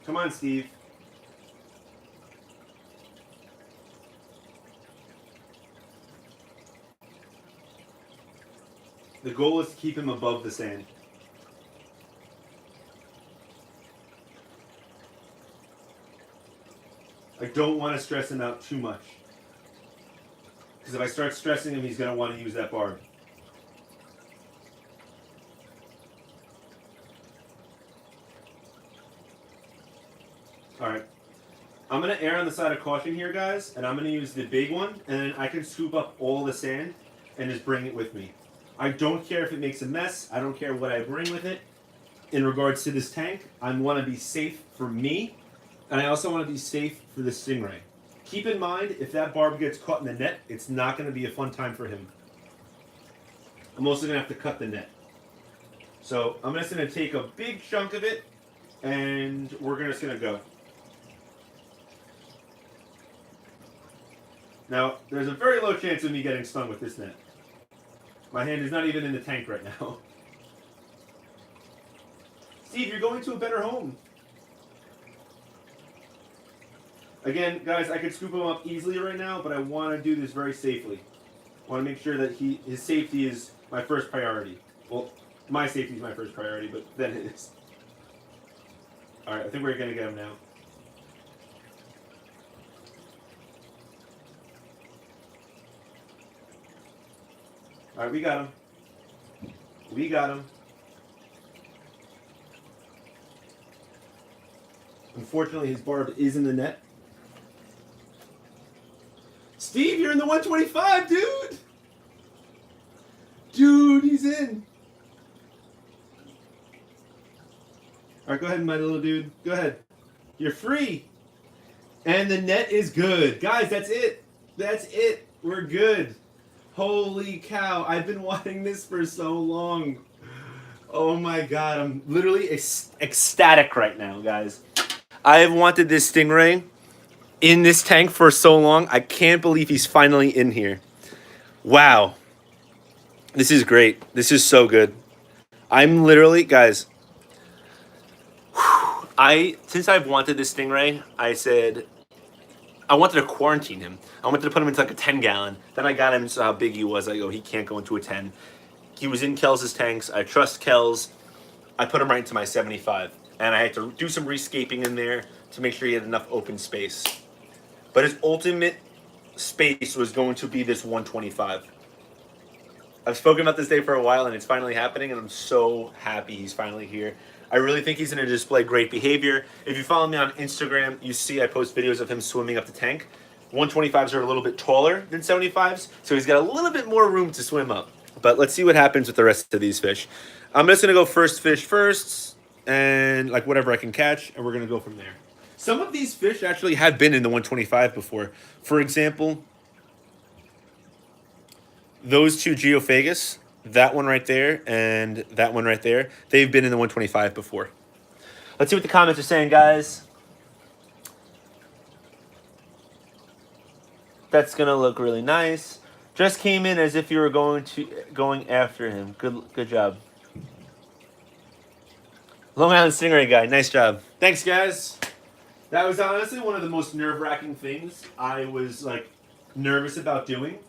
Come on, Steve. The goal is to keep him above the sand. I don't want to stress him out too much. Because if I start stressing him, he's going to want to use that barb. Alright. I'm going to err on the side of caution here, guys. And I'm going to use the big one. And then I can scoop up all the sand and just bring it with me. I don't care if it makes a mess. I don't care what I bring with it. In regards to this tank, I want to be safe for me. And I also want to be safe for the stingray. Keep in mind, if that barb gets caught in the net, it's not going to be a fun time for him. I'm also going to have to cut the net. So I'm just going to take a big chunk of it, and we're just going to go. Now, there's a very low chance of me getting stung with this net. My hand is not even in the tank right now. Steve, you're going to a better home. Again, guys, I could scoop him up easily right now, but I want to do this very safely. I want to make sure that his safety is my first priority. Well, my safety is my first priority, but then it is. Alright, I think we're going to get him now. Alright, we got him. We got him. Unfortunately, his barb is in the net. Steve, you're in the 125, dude! Dude, he's in. Alright, go ahead, my little dude. Go ahead. You're free. And the net is good. Guys, that's it. That's it. We're good. Holy cow. I've been wanting this for so long. Oh my god. I'm literally ecstatic right now, guys. I have wanted this stingray in this tank for so long. I can't believe he's finally in here. Wow. This is great. This is so good. I'm literally, guys, since I've wanted this stingray, I said, I wanted to quarantine him. I wanted to put him into like a 10-gallon. Then I got him and saw how big he was. I go, he can't go into a 10. He was in Kels' tanks. I trust Kels. I put him right into my 75. And I had to do some rescaping in there to make sure he had enough open space. But his ultimate space was going to be this 125. I've spoken about this day for a while, and it's finally happening, and I'm so happy he's finally here. I really think he's going to display great behavior. If you follow me on Instagram, you see I post videos of him swimming up the tank. 125s are a little bit taller than 75s, so he's got a little bit more room to swim up. But let's see what happens with the rest of these fish. I'm just going to go first fish first, and like whatever I can catch, and we're going to go from there. Some of these fish actually have been in the 125 before. For example, those two Geophagus, that one right there and that one right there, they've been in the 125 before. Let's see what the comments are saying, guys. That's gonna look really nice. Just came in as if you were going after him. Good job. Long Island Stingray guy, nice job. Thanks, guys. That was honestly one of the most nerve-wracking things I was like nervous about doing.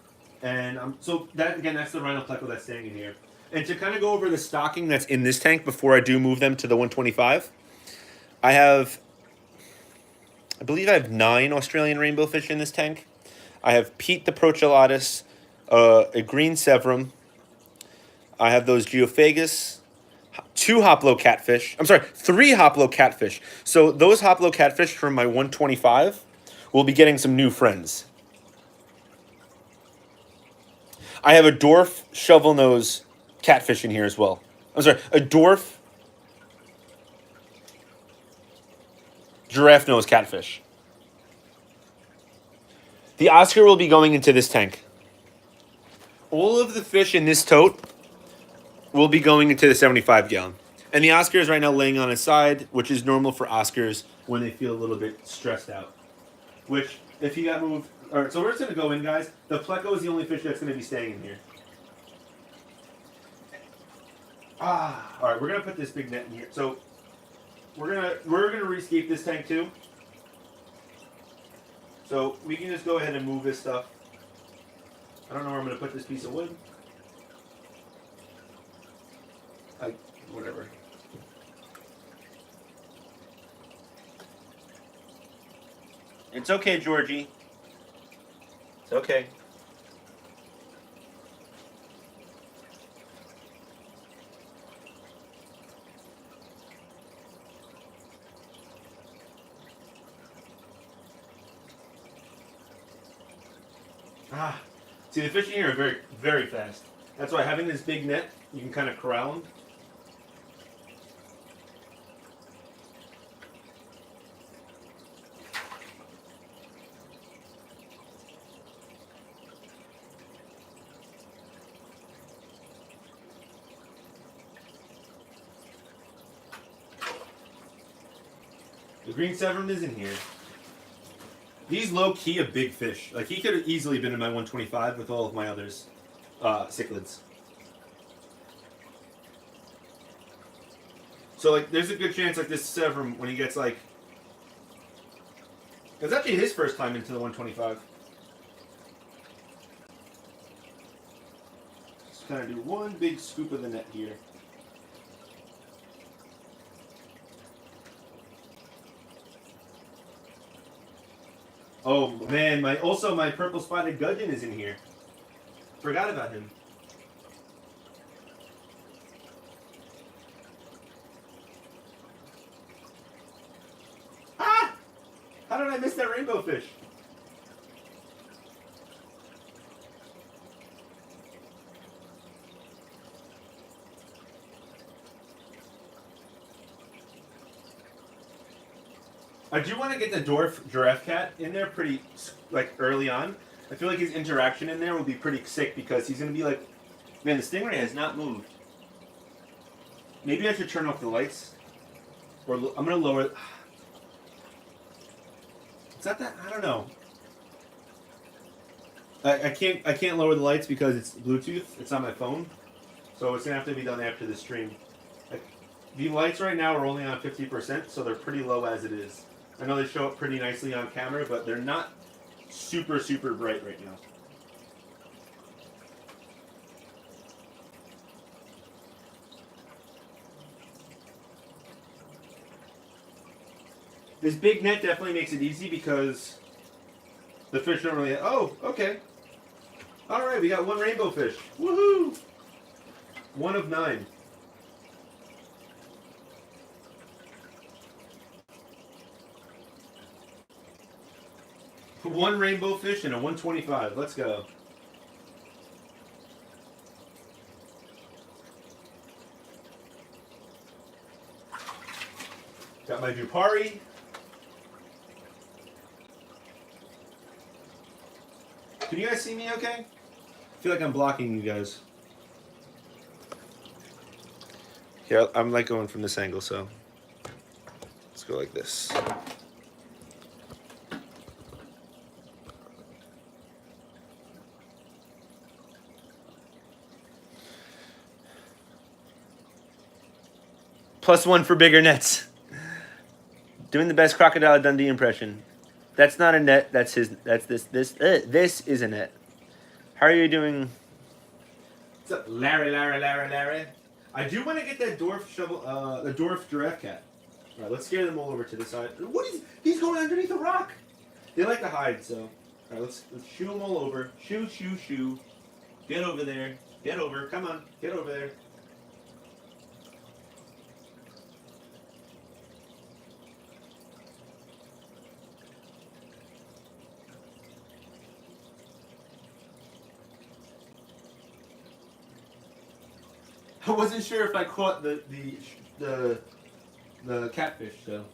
And so that again, that's the Rhino Pleco that's staying in here. And to kind of go over the stocking that's in this tank before I do move them to the 125, I believe I have 9 Australian rainbow fish in this tank. I have Pete the Prochelatus, a green Severum. I have those Geophagus, 2 Hoplo catfish. I'm sorry, 3 Hoplo catfish. So those Hoplo catfish from my 125 will be getting some new friends. I have a dwarf shovel nose catfish in here as well. I'm sorry, a dwarf giraffe nose catfish. The Oscar will be going into this tank. All of the fish in this tote will be going into the 75-gallon. And the Oscar is right now laying on his side, which is normal for Oscars when they feel a little bit stressed out. Which, if he got moved... All right, so we're just going to go in, guys. The Pleco is the only fish that's going to be staying in here. All right, we're going to put this big net in here. So we're going to rescape this tank too. So we can just go ahead and move this stuff. I don't know where I'm going to put this piece of wood. Whatever. It's okay, Georgie. It's okay. See, the fish in here are very, very fast. That's why having this big net, you can kind of corral them. The green Severum is in here. He's low-key a big fish. Like, he could have easily been in my 125 with all of my others. Cichlids. So, like, there's a good chance, like, this Severum, when he gets, like... It's actually his first time into the 125. Just kind of do one big scoop of the net here. Oh man, my purple spotted gudgeon is in here. Forgot about him. Ah! How did I miss that rainbow fish? I do want to get the dwarf giraffe cat in there pretty, like, early on. I feel like his interaction in there will be pretty sick because he's going to be like, man, the stingray has not moved. Maybe I should turn off the lights. Or I'm going to lower it. Is that? I don't know. I can't lower the lights because it's Bluetooth. It's on my phone. So it's going to have to be done after the stream. The lights right now are only on 50%, so they're pretty low as it is. I know they show up pretty nicely on camera, but they're not super, super bright right now. This big net definitely makes it easy because the fish don't really... Oh, okay. All right, we got one rainbow fish. Woohoo! 1 of 9. One rainbow fish and a 125. Let's go. Got my Dupari. Can you guys see me okay? I feel like I'm blocking you guys. Here, I'm like going from this angle, so let's go like this. +1 for bigger nets. Doing the best Crocodile Dundee impression. That's not a net. That's his. That's this. This is a net. How are you doing? What's up, Larry? I do want to get that dwarf shovel. The dwarf giraffe cat. All right, let's scare them all over to the side. What is? He's going underneath a rock. They like to hide, so. All right, let's shoo them all over. Shoo. Get over there. Get over. Come on. Get over there. I wasn't sure if I caught the catfish, so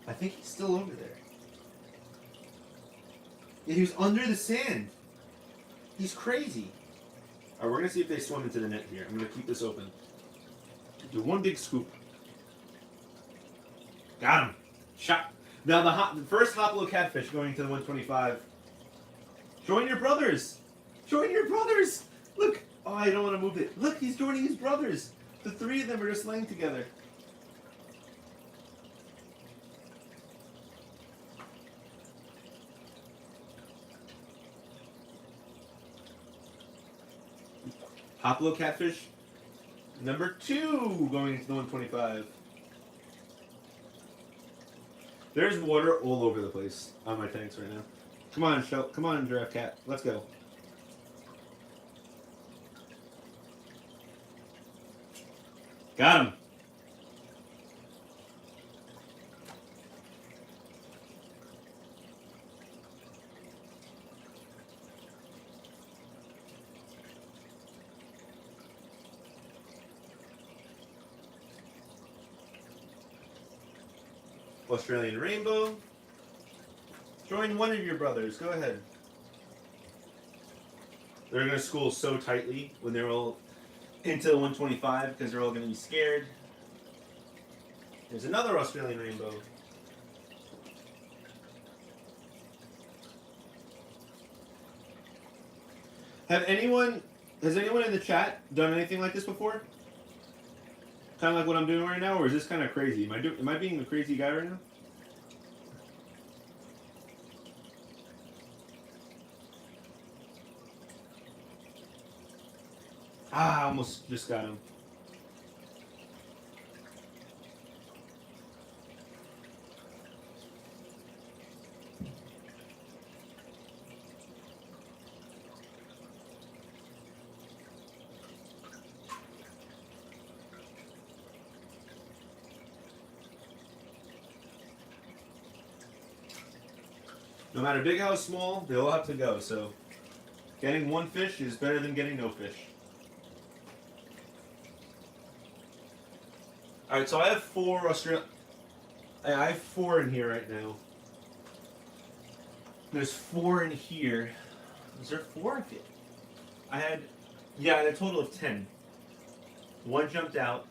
I think he's still over there. Yeah, he was under the sand. He's crazy. All right, we're gonna see if they swim into the net here. I'm gonna keep this open. Do one big scoop. Got him. Shot. Now the first Hoplo catfish going to the 125. Join your brothers. Join your brothers. Look. Oh, I don't want to move it. Look, he's joining his brothers. The 3 of them are just laying together. Hoplo catfish number 2 going into the 125. There's water all over the place on my tanks right now. Come on, come on, giraffe cat. Let's go. Got him. Australian rainbow. Join one of your brothers. Go ahead. They're going to school so tightly when they're all into the 125 because they're all going to be scared. There's another Australian rainbow. Has anyone in the chat done anything like this before? Kind of like what I'm doing right now, or is this kind of crazy? Am I being the crazy guy right now? Ah, I almost just got him. No matter big how small, they all have to go. So getting one fish is better than getting no fish. All right, so I have 4 I have 4 in here right now. There's 4 in here. Is there 4? I had a total of 10. 1 jumped out,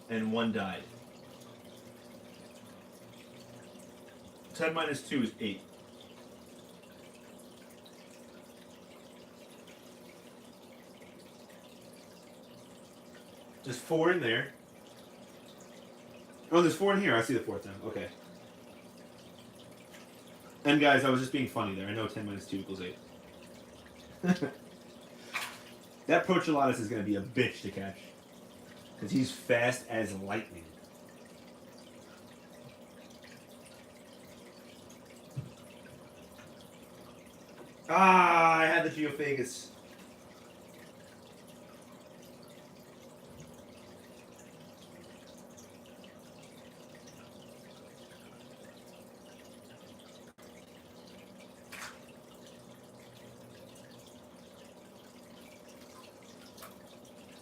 and 1 died. 10 minus 2 is 8. There's 4 in there. Oh, there's 4 in here. I see the 4th now. Okay. And guys, I was just being funny there. I know 10 minus 2 equals 8. That Procholatus is going to be a bitch to catch. Because he's fast as lightning. Ah, I had the Geophagus.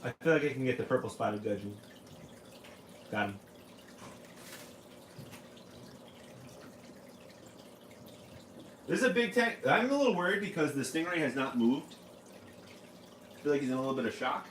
I feel like I can get the purple spotted gudgeon. Got him. This is a big tank. I'm a little worried because the stingray has not moved. I feel like he's in a little bit of shock.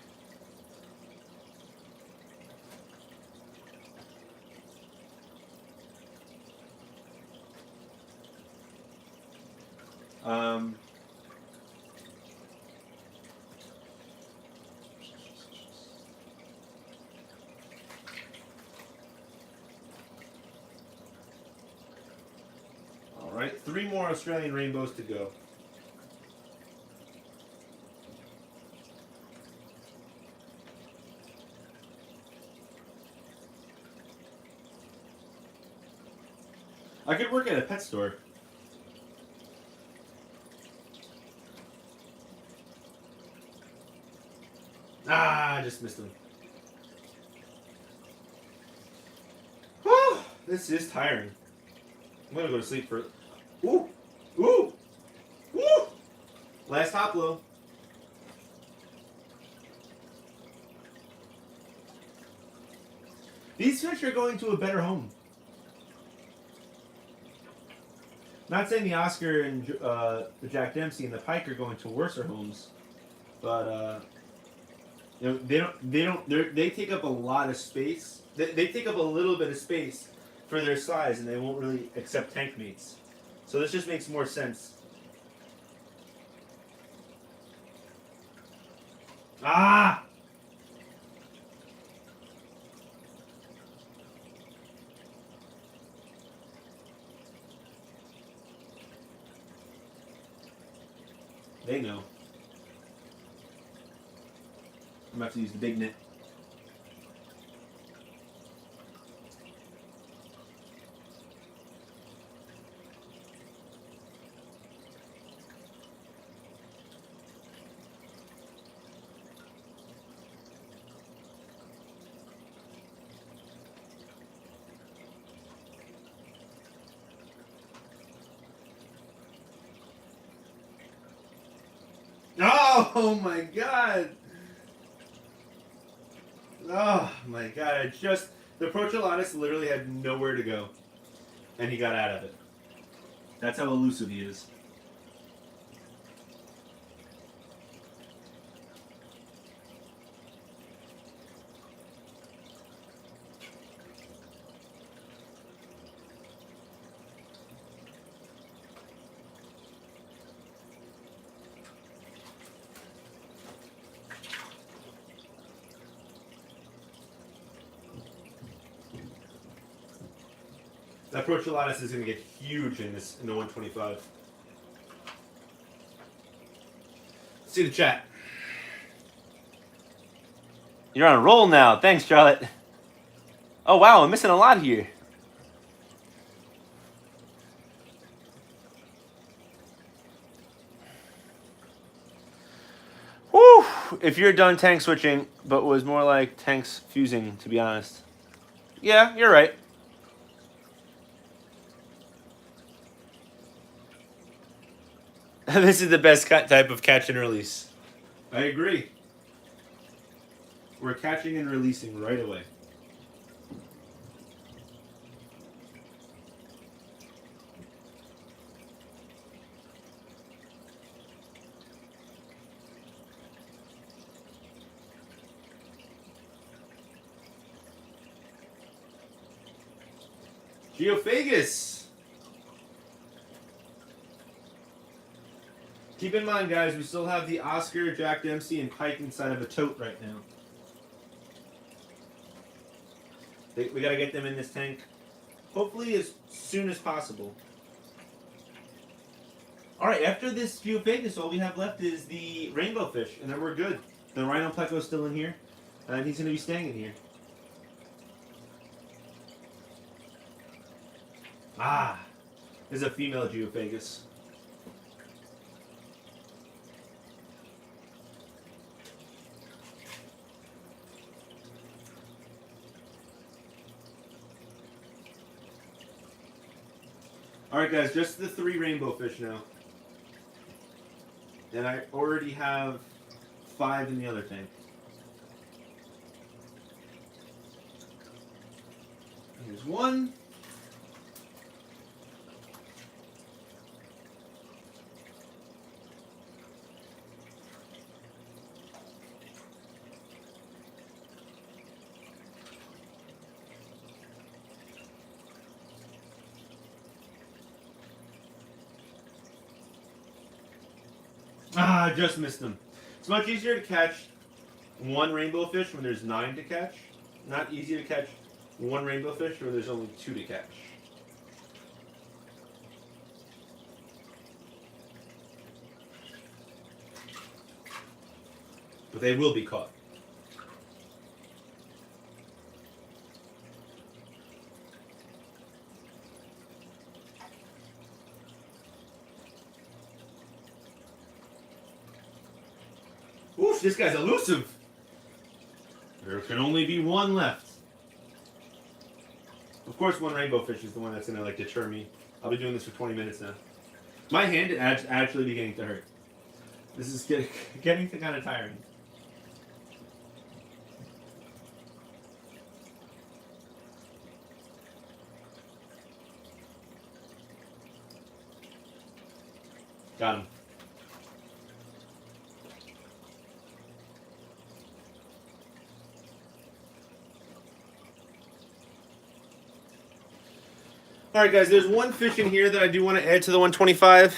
All right, 3 more Australian rainbows to go. I could work at a pet store. Ah, I just missed him. Whew, this is tiring. I'm gonna go to sleep for. Ooh! Ooh! Woo! Last hop low. These fish are going to a better home. Not saying the Oscar and the Jack Dempsey and the Pike are going to worser homes, but you know they take up a lot of space. They take up a little bit of space for their size, and they won't really accept tank mates. So this just makes more sense. Ah! They know. I'm gonna have to use the big net. Oh my god! Oh my god! The Procholatus literally had nowhere to go, and he got out of it. That's how elusive he is. That Procholatus is going to get huge in the 125. Let's see the chat. You're on a roll now. Thanks, Charlotte. Oh wow, I'm missing a lot here. Whew! If you're done tank switching, but was more like tanks fusing, to be honest. Yeah, you're right. This is the best type of catch and release. I agree. We're catching and releasing right away. Geophagus! Keep in mind, guys, we still have the Oscar, Jack Dempsey, and Pike inside of a tote right now. We gotta get them in this tank, hopefully as soon as possible. All right, after this geophagus, all we have left is the rainbow fish, and then we're good. The Rhino Pleco is still in here, and he's going to be staying in here. Ah, this is a female geophagus. All right, guys, just the 3 rainbow fish now. And I already have 5 in the other tank. Here's 1. Ah, I just missed them. It's much easier to catch 1 rainbow fish when there's 9 to catch. Not easy to catch 1 rainbow fish when there's only 2 to catch. But they will be caught. Oof, this guy's elusive. There can only be 1 left. Of course, 1 rainbow fish is the one that's going to like deter me. I'll be doing this for 20 minutes now. My hand is actually beginning to hurt. This is getting kind of tiring. Got him. All right, guys, there's 1 fish in here that I do want to add to the 125.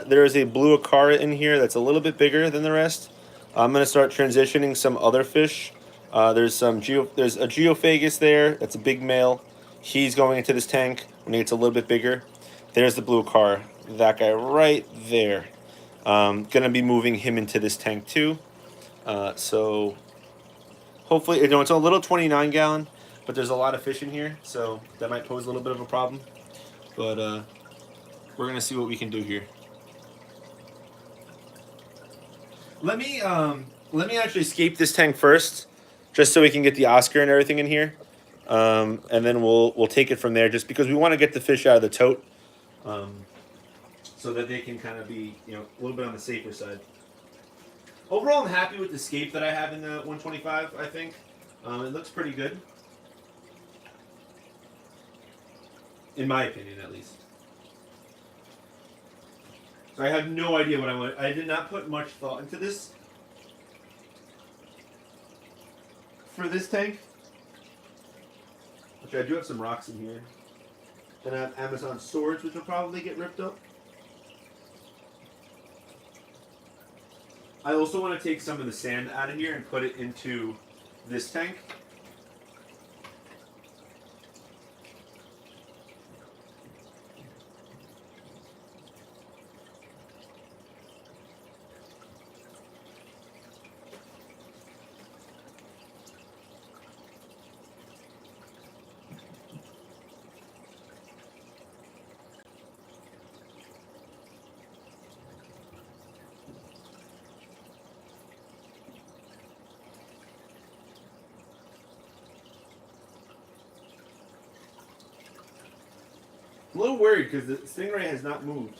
There is a blue acara in here that's a little bit bigger than the rest. I'm going to start transitioning some other fish. There's a geophagus there. That's a big male. He's going into this tank when he gets a little bit bigger. There's the blue acara. That guy right there. Going to be moving him into this tank too. So hopefully, it's a little 29 gallon. But there's a lot of fish in here, so that might pose a little bit of a problem. But we're gonna see what we can do here. Let me actually escape this tank first, just so we can get the Oscar and everything in here, and then we'll take it from there. Just because we want to get the fish out of the tote, so that they can kind of be a little bit on the safer side. Overall, I'm happy with the scape that I have in the 125. I think it looks pretty good. In my opinion, at least. So I have no idea what I want. I did not put much thought into this. For this tank. Which I do have some rocks in here. Then I have Amazon swords, which will probably get ripped up. I also want to take some of the sand out of here and put it into this tank. I'm a little worried because the stingray has not moved.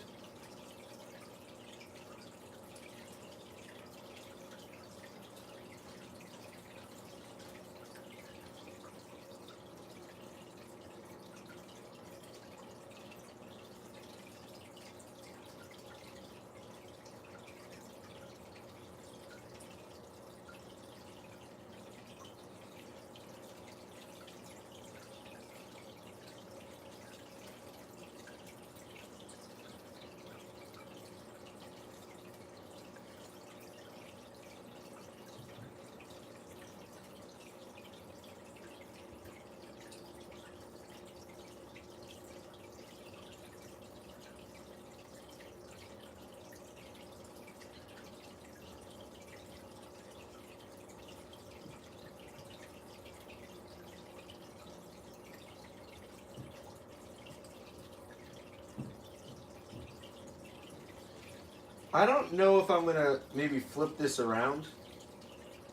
I don't know if I'm gonna maybe flip this around.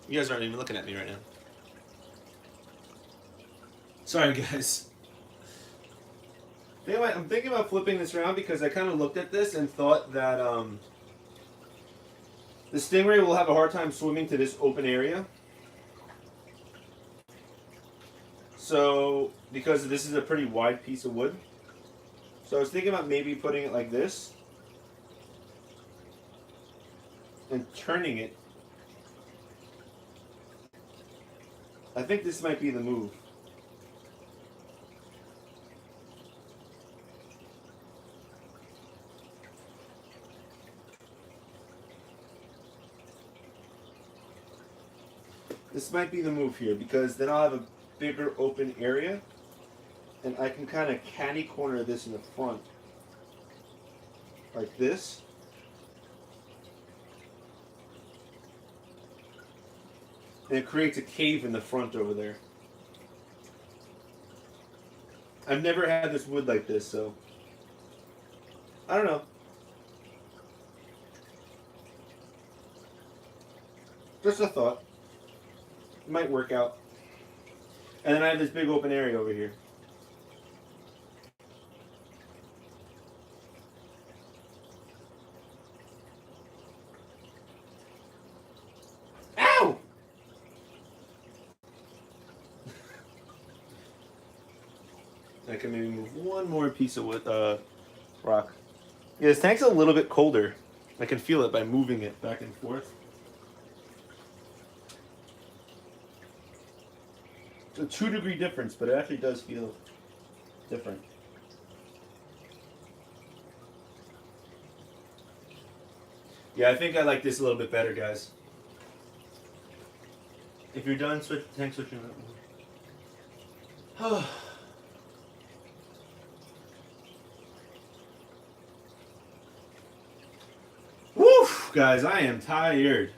You guys aren't even looking at me right now. Sorry, guys. I'm thinking about flipping this around because I kind of looked at this and thought that the stingray will have a hard time swimming to this open area. So, because this is a pretty wide piece of wood. So I was thinking about maybe putting it like this. And turning it. I think this might be the move. This might be the move here because then I'll have a bigger open area and I can kind of catty corner this in the front like this. And it creates a cave in the front over there. I've never had this wood like this, so I don't know. Just a thought. It might work out. And then I have this big open area over here. Ow! I can maybe move one more piece of wood, rock. Yeah, this tank's a little bit colder. I can feel it by moving it back and forth. A 2-degree difference, but it actually does feel different. Yeah, I think I like this a little bit better, guys. If you're done, tank switching. Woo, guys, I am tired.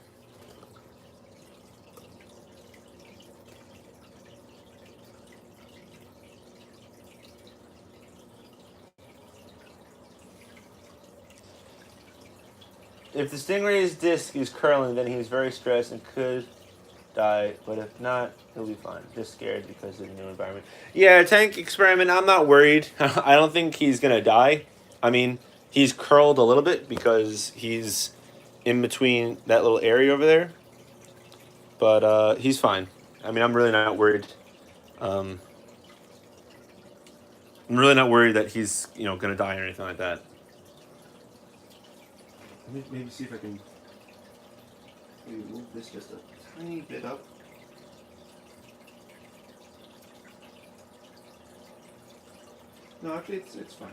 If the stingray's disc is curling, then he's very stressed and could die. But if not, he'll be fine. Just scared because of the new environment. Yeah, tank experiment, I'm not worried. I don't think he's going to die. I mean, he's curled a little bit because he's in between that little area over there. But he's fine. I mean, I'm really not worried. I'm really not worried that he's, going to die or anything like that. Maybe see if I can maybe move this just a tiny bit up. No, actually, it's fine.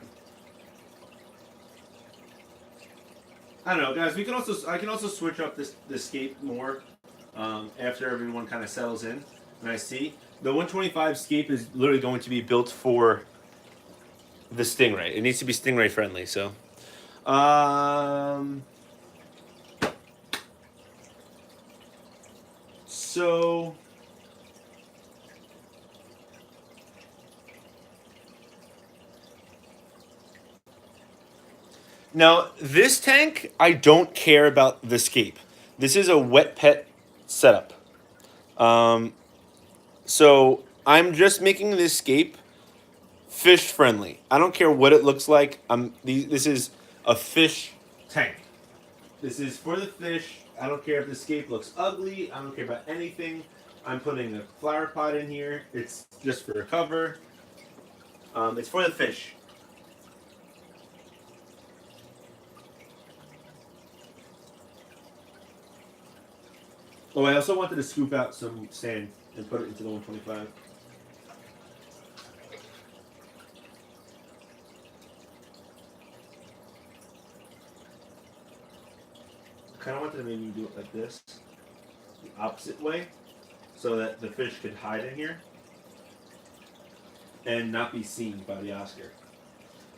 I don't know, guys. I can also switch up the scape more after everyone kind of settles in. And I see the 125 scape is literally going to be built for the stingray. It needs to be stingray friendly, so. So now this tank, I don't care about the scape. This is a wet pet setup. So I'm just making this scape fish friendly. I don't care what it looks like. This is a fish tank. This is for the fish. I don't care if the scape looks ugly. I don't care about anything. I'm putting a flower pot in here. It's just for a cover. It's for the fish. Oh, I also wanted to scoop out some sand and put it into the 125. I kind of wanted to maybe do it like this, the opposite way, so that the fish could hide in here and not be seen by the Oscar.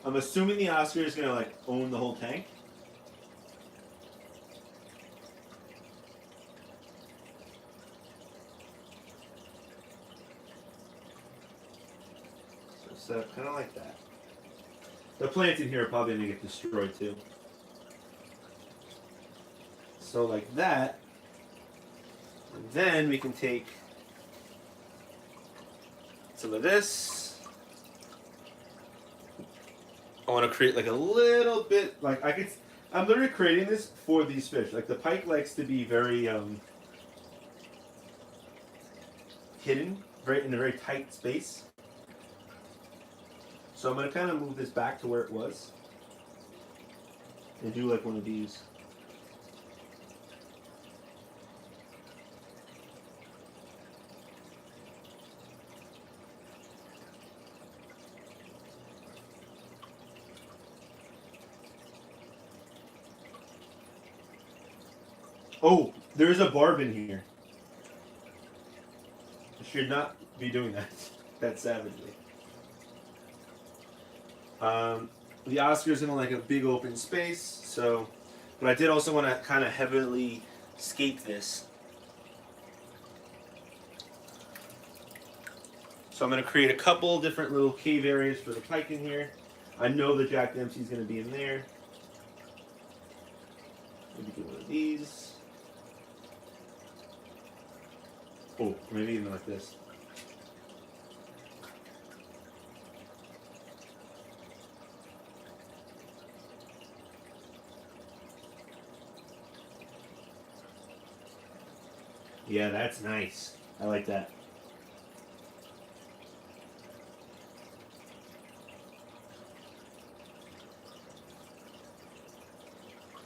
I'm assuming the Oscar is gonna like own the whole tank. So kind of like that. The plants in here are probably gonna get destroyed too. So like that. And then we can take some of this. I want to create like a little bit, like I'm literally creating this for these fish. Like the pike likes to be very hidden, very in a very tight space. So I'm going to kind of move this back to where it was and do like one of these. Oh, there's a barb in here. I should not be doing that that savagely. The Oscar's in like a big open space, so, but I did also want to kind of heavily scape this. So I'm going to create a couple different little cave areas for the pike in here. I know the Jack Dempsey's going to be in there. Maybe get one of these. Oh, maybe even like this. Yeah, that's nice. I like that.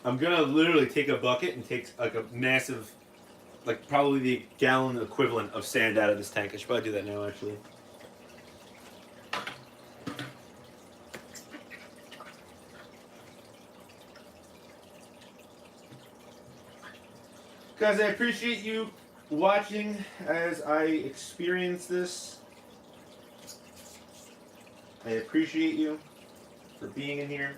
I'm gonna literally take a bucket and take like a massive, like probably the gallon equivalent of sand out of this tank. I should probably do that now, actually. Guys, I appreciate you watching as I experience this. I appreciate you for being in here.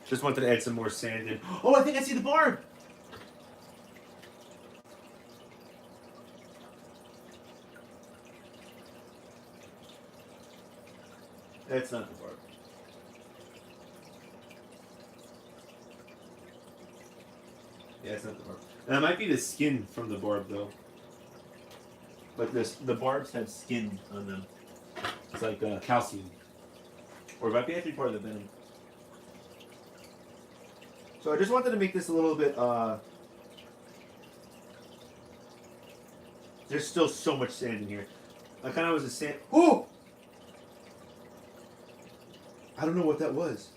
Just wanted to add some more sand in. Oh, I think I see the barb! That's not the barb. Yeah, it's not the barb. That might be the skin from the barb, though. Like this, the barbs have skin on them. It's like calcium. Or it might be actually part of the venom. So I just wanted to make this a little bit, there's still so much sand in here. I kind of was a sand, oh! I don't know what that was.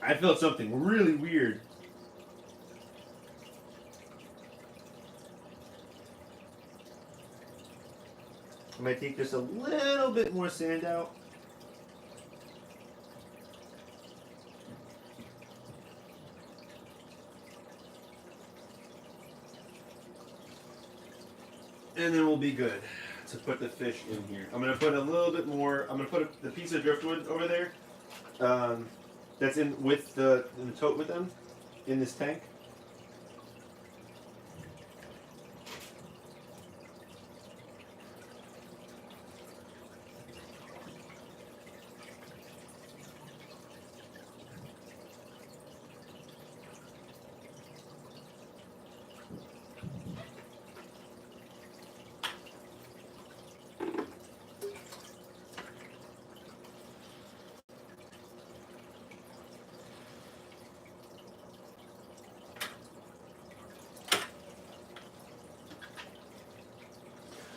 I felt something really weird. I might take just a little bit more sand out. And then we'll be good to put the fish in here. I'm going to put a little bit more, I'm going to put the piece of driftwood over there. That's in the tote with them in this tank.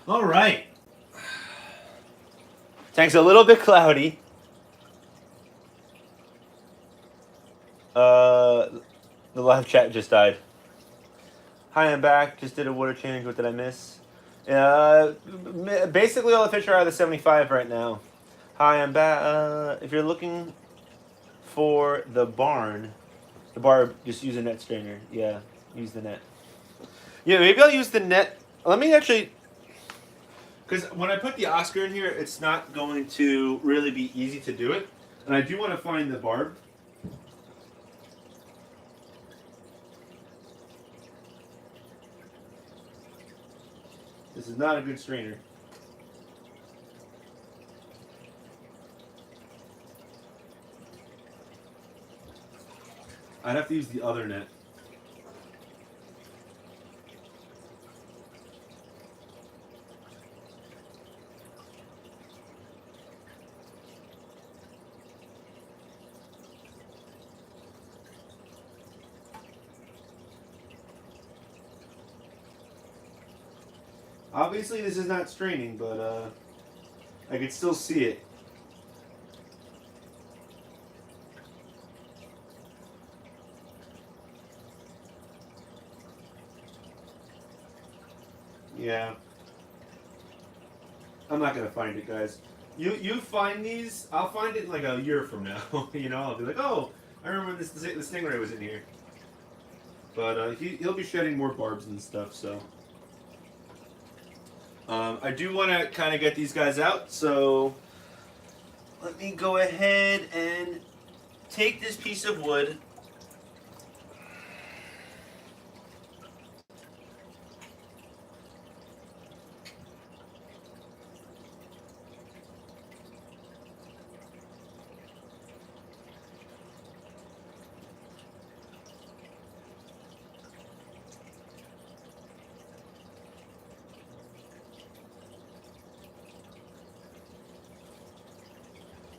All right. Tank's a little bit cloudy. The live chat just died. Hi, I'm back. Just did a water change. What did I miss? Basically all the fish are out of the 75 right now. Hi, I'm back. If you're looking for the barb, just use a net strainer. Yeah, use the net. Yeah, maybe I'll use the net. Let me actually, because when I put the Oscar in here, it's not going to really be easy to do it. And I do want to find the barb. This is not a good strainer. I'd have to use the other net. Obviously this is not straining, but I can still see it. Yeah. I'm not gonna find it, guys. You find these, I'll find it in like a year from now. You know, I'll be like, oh, I remember this stingray was in here. But he'll be shedding more barbs and stuff, so. I do want to kind of get these guys out, so let me go ahead and take this piece of wood.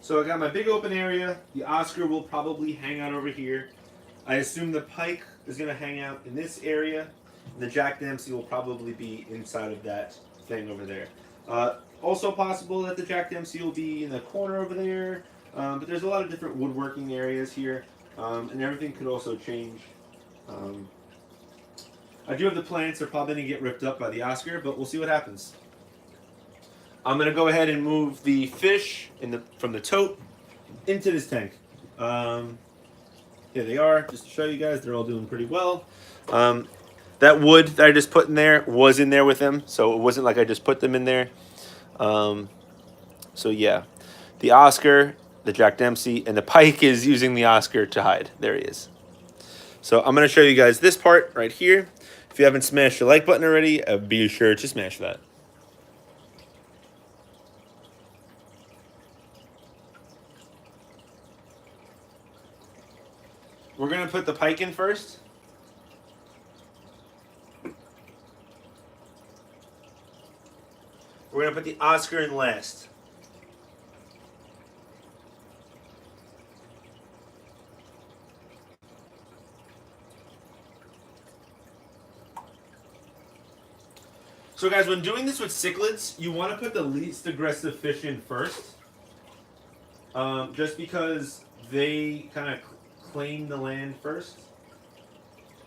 So I got my big open area. The Oscar will probably hang out over here. I assume the pike is going to hang out in this area. And the Jack Dempsey will probably be inside of that thing over there. Also possible that the Jack Dempsey will be in the corner over there. But there's a lot of different woodworking areas here. And everything could also change. I do have the plants. They're probably going to get ripped up by the Oscar, but we'll see what happens. I'm going to go ahead and move the fish from the tote into this tank. Here they are, just to show you guys. They're all doing pretty well. That wood that I just put in there was in there with them, so it wasn't like I just put them in there. So yeah, the Oscar, the Jack Dempsey, and the pike is using the Oscar to hide. There he is. So I'm going to show you guys this part right here. If you haven't smashed the like button already, be sure to smash that. We're going to put the pike in first. We're going to put the Oscar in last. So guys, when doing this with cichlids, you want to put the least aggressive fish in first. Just because they kind of claim the land first.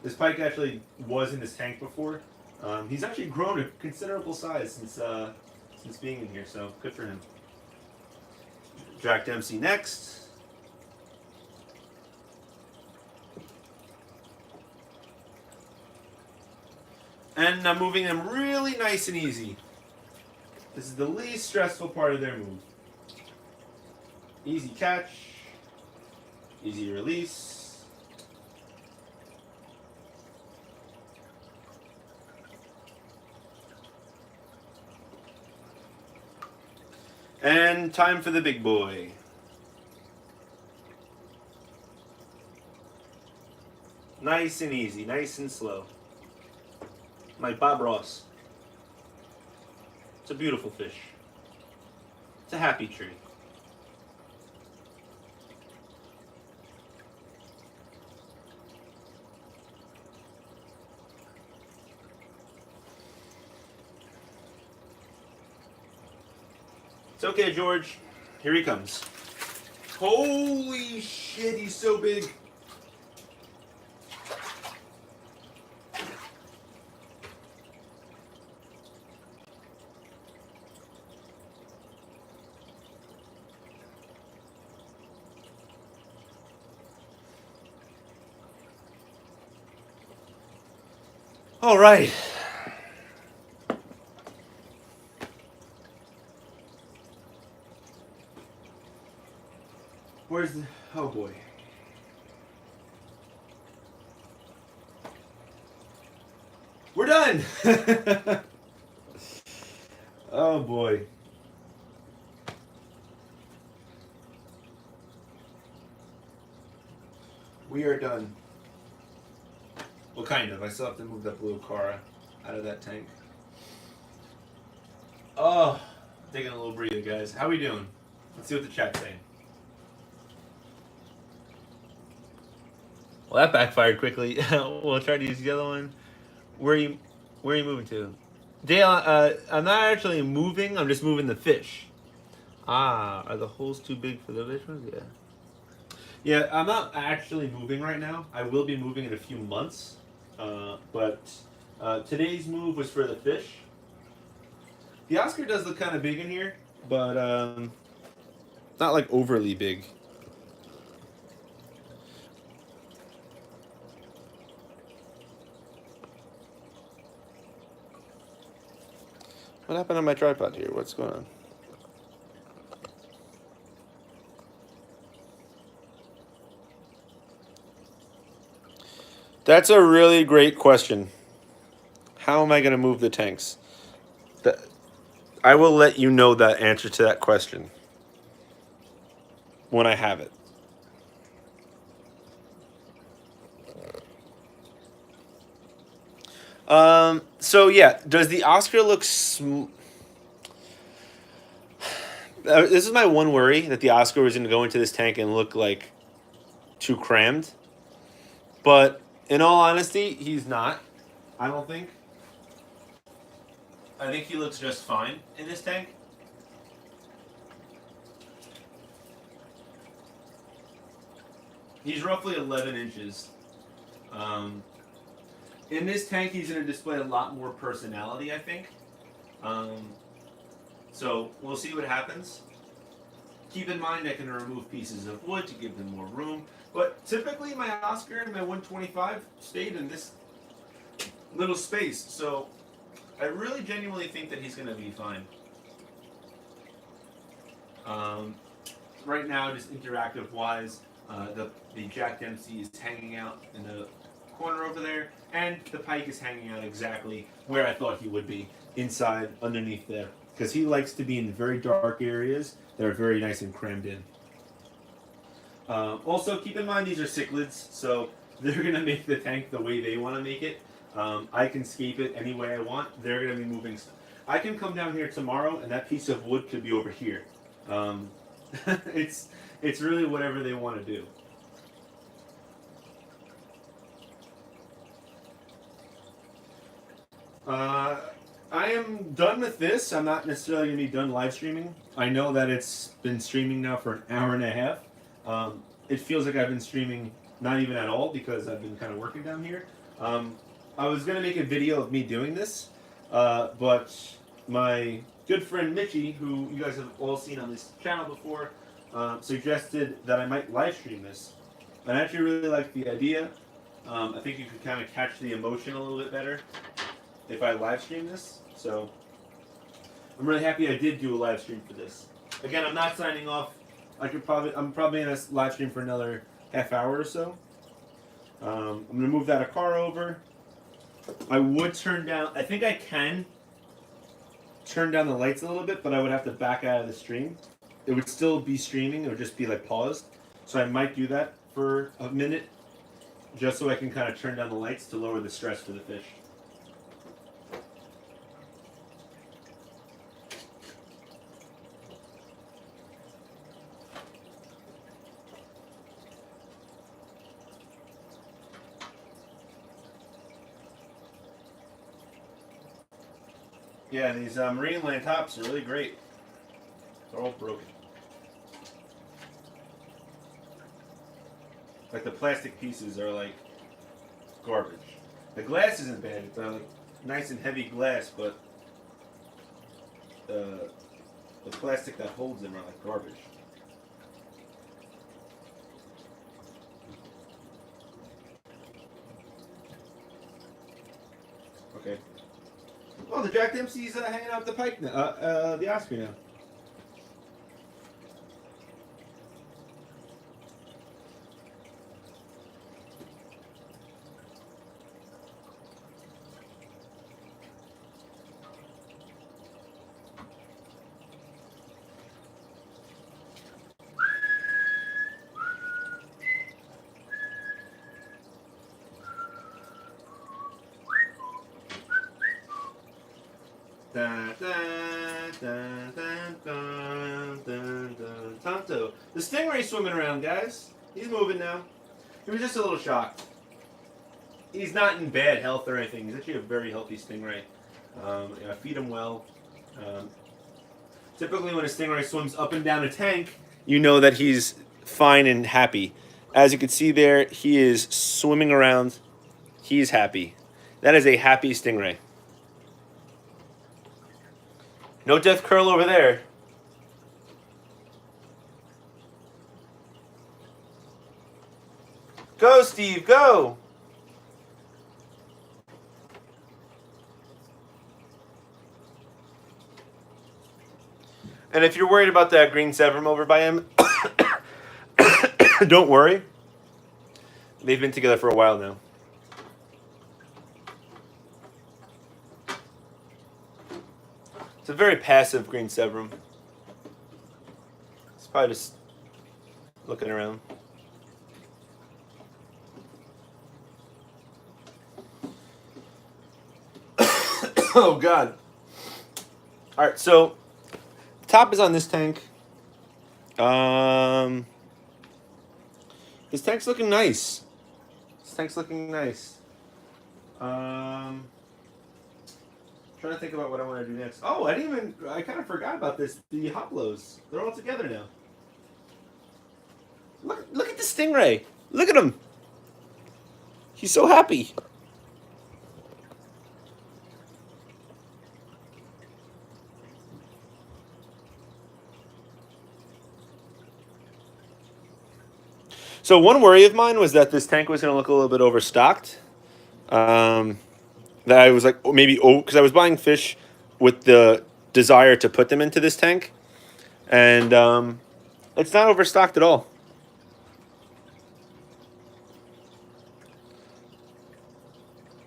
This pike actually was in this tank before. He's actually grown a considerable size since being in here, so good for him. Jack Dempsey next. And I'm moving them really nice and easy. This is the least stressful part of their move. Easy catch. Easy release. And time for the big boy. Nice and easy, nice and slow. Like Bob Ross. It's a beautiful fish. It's a happy tree. It's okay, George. Here he comes. Holy shit, he's so big. All right. Where's the... Oh, boy. We're done! Oh, boy. We are done. Well, kind of. I still have to move that blue car out of that tank. Oh, taking a little breather, guys. How we doing? Let's see what the chat's saying. Well, that backfired quickly. We'll try to use the other one. Where are you moving to? Dale, I'm not actually moving. I'm just moving the fish. Ah, are the holes too big for the fish ones? Yeah. Yeah, I'm not actually moving right now. I will be moving in a few months. But today's move was for the fish. The Oscar does look kind of big in here, but not like overly big. What happened to my tripod here? What's going on? That's a really great question. How am I going to move the tanks? I will let you know that answer to that question when I have it. So yeah, does the Oscar look this is my one worry, that the Oscar was going to go into this tank and look like too crammed. But in all honesty, he's not. I don't think. I think he looks just fine in this tank. He's roughly 11 inches. In this tank, he's going to display a lot more personality, I think. So we'll see what happens. Keep in mind I can remove pieces of wood to give them more room. But typically my Oscar and my 125 stayed in this little space. So I really genuinely think that he's going to be fine. Right now, just interactive-wise, the Jack Dempsey is hanging out in the corner over there, and the Pike is hanging out exactly where I thought he would be, inside, underneath there. Because he likes to be in very dark areas that are very nice and crammed in. Also, keep in mind these are cichlids, so they're going to make the tank the way they want to make it. I can scape it any way I want. They're going to be moving stuff. I can come down here tomorrow, and that piece of wood could be over here. It's really whatever they want to do. I am done with this. I'm not necessarily going to be done live streaming. I know that it's been streaming now for an hour and a half. It feels like I've been streaming not even at all because I've been kind of working down here. I was going to make a video of me doing this, but my good friend Mitchie, who you guys have all seen on this channel before, suggested that I might live stream this. I actually really like the idea. I think you could kind of catch the emotion a little bit better if I live stream this. So I'm really happy I did do a live stream for this. Again, I'm not signing off. I'm probably in a live stream for another half hour or so. I'm gonna move that car over. I would turn down. I think I can turn down the lights a little bit, but I would have to back out of the stream. It would still be streaming. It would just be like paused. So I might do that for a minute, just so I can kind of turn down the lights to lower the stress for the fish. Yeah, these marine land tops are really great. They're all broken. Like the plastic pieces are like garbage. The glass isn't bad. It's like nice and heavy glass, but the plastic that holds them are like garbage. Oh, the Jack Dempsey's hanging out with the Pike now, the Oscar now. Dun, dun, dun, dun, dun, dun, dun. Tonto. The stingray's swimming around, guys. He's moving now. He was just a little shocked. He's not in bad health or anything. He's actually a very healthy stingray. I feed him well. Typically when a stingray swims up and down a tank, you know that he's fine and happy. As you can see there, he is swimming around. He's happy. That is a happy stingray. No death curl over there. Go, Steve, go! And if you're worried about that green Severum over by him, don't worry. They've been together for a while now. It's a very passive green Severum. It's probably just looking around. Oh, God. All right, so the top is on this tank. This tank's looking nice. This tank's looking nice. Trying to think about what I want to do next. Oh, I kind of forgot about this. The hoplos. They're all together now. Look at the stingray. Look at him. He's so happy. So one worry of mine was that this tank was going to look a little bit overstocked. That I was like, maybe, because I was buying fish with the desire to put them into this tank. And it's not overstocked at all.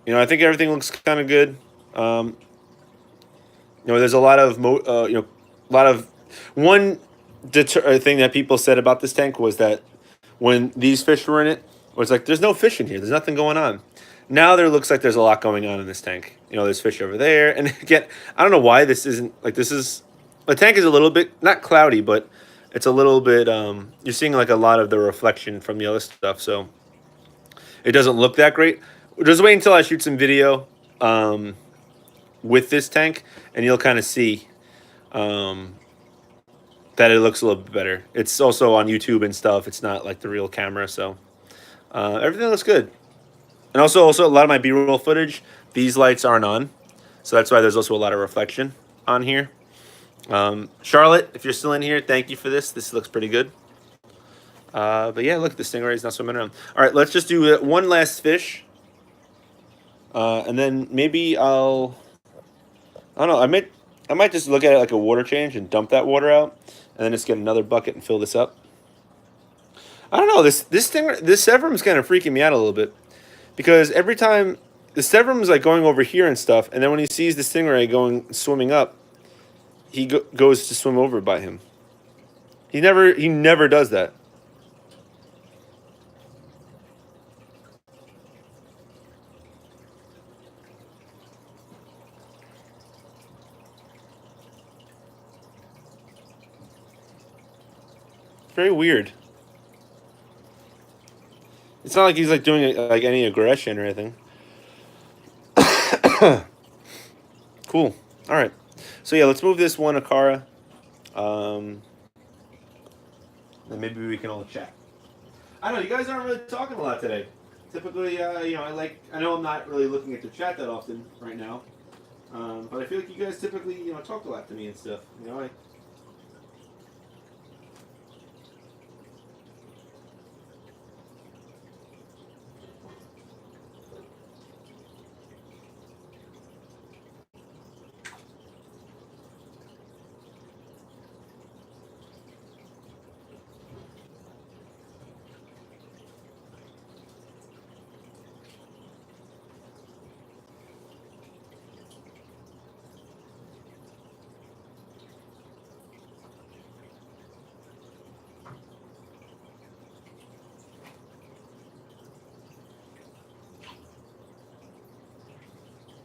I think everything looks kind of good. There's a lot of, one thing that people said about this tank was that when these fish were in it, was like, there's no fish in here. There's nothing going on. Now there looks like there's a lot going on in this tank. There's fish over there. And again, I don't know why this isn't, the tank is a little bit, not cloudy, but it's a little bit, you're seeing like a lot of the reflection from the other stuff. So it doesn't look that great. Just wait until I shoot some video with this tank, and you'll kind of see that it looks a little bit better. It's also on YouTube and stuff. It's not like the real camera, so everything looks good. And also a lot of my B-roll footage, these lights aren't on, so that's why there's also a lot of reflection on here. Charlotte, if you're still in here, thank you for this. This looks pretty good. But yeah, look, the stingray's not swimming around. All right, let's just do one last fish. And then maybe I don't know, I might just look at it like a water change and dump that water out, and then just get another bucket and fill this up. I don't know, this Severum's kind of freaking me out a little bit, because every time the Severum's like going over here and stuff, and then when he sees the stingray swimming up, he goes to swim over by him. He never does that. Very weird. It's not like he's like doing like any aggression or anything. Cool. All right. So yeah, let's move this one Akara. Then maybe we can all chat. I know you guys aren't really talking a lot today. Typically, I know I'm not really looking at the chat that often right now, but I feel like you guys typically talk a lot to me and stuff.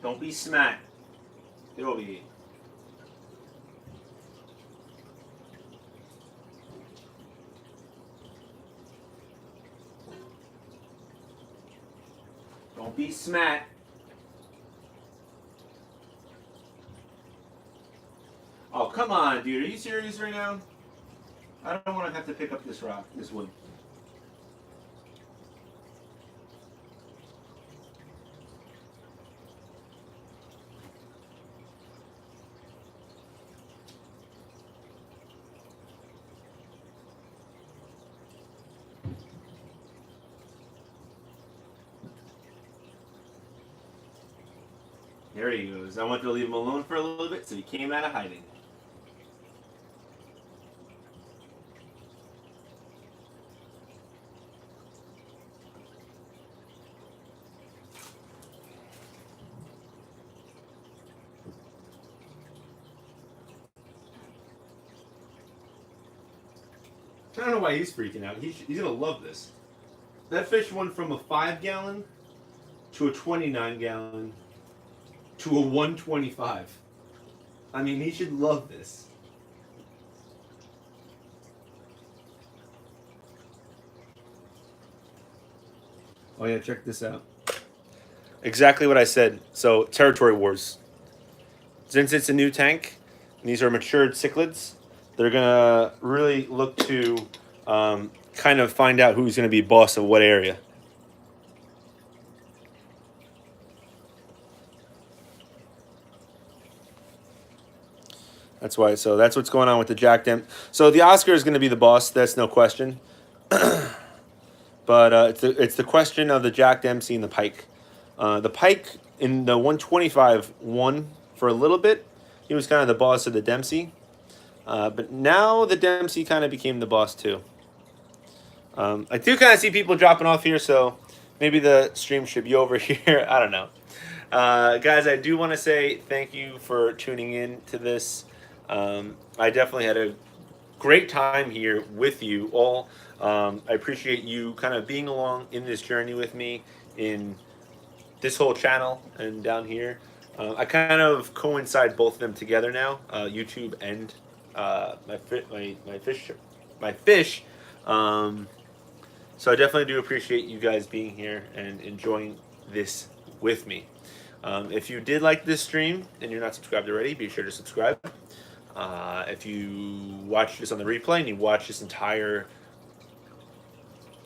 Don't be smack. Get over here. Don't be smack. Oh, come on, dude. Are you serious right now? I don't want to have to pick up this rock, this wood. There he goes. I wanted to leave him alone for a little bit, so he came out of hiding. I don't know why he's freaking out. He's going to love this. That fish went from a 5-gallon to a 29-gallon to a 125. I mean, he should love this. Oh yeah, check this out. Exactly what I said. So, territory wars. Since it's a new tank, and these are matured cichlids, they're going to really look to kind of find out who's going to be boss of what area. That's why. So that's what's going on with the Jack Dempsey. So the Oscar is going to be the boss. That's no question. But it's the question of the Jack Dempsey and the Pike. The Pike in the 125 won for a little bit. He was kind of the boss of the Dempsey. But now the Dempsey kind of became the boss too. I do kind of see people dropping off here, so maybe the stream should be over here. I don't know. Guys, I do want to say thank you for tuning in to this. I definitely had a great time here with you all. I appreciate you kind of being along in this journey with me in this whole channel and down here. I kind of coincide both of them together now, YouTube and my fish. So I definitely do appreciate you guys being here and enjoying this with me. If you did like this stream and you're not subscribed already, be sure to subscribe. If you watch this on the replay and you watch this entire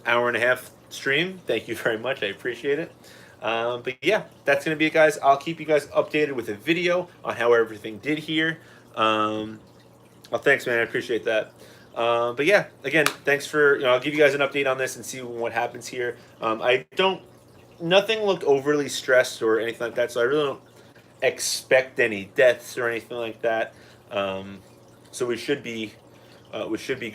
hour and a half stream, thank you very much. I appreciate it. But yeah, that's going to be it, guys. I'll keep you guys updated with a video on how everything did here. Well, thanks, man. I appreciate that. But yeah, again, thanks for, I'll give you guys an update on this and see what happens here. Nothing looked overly stressed or anything like that, so I really don't expect any deaths or anything like that. So we should be good.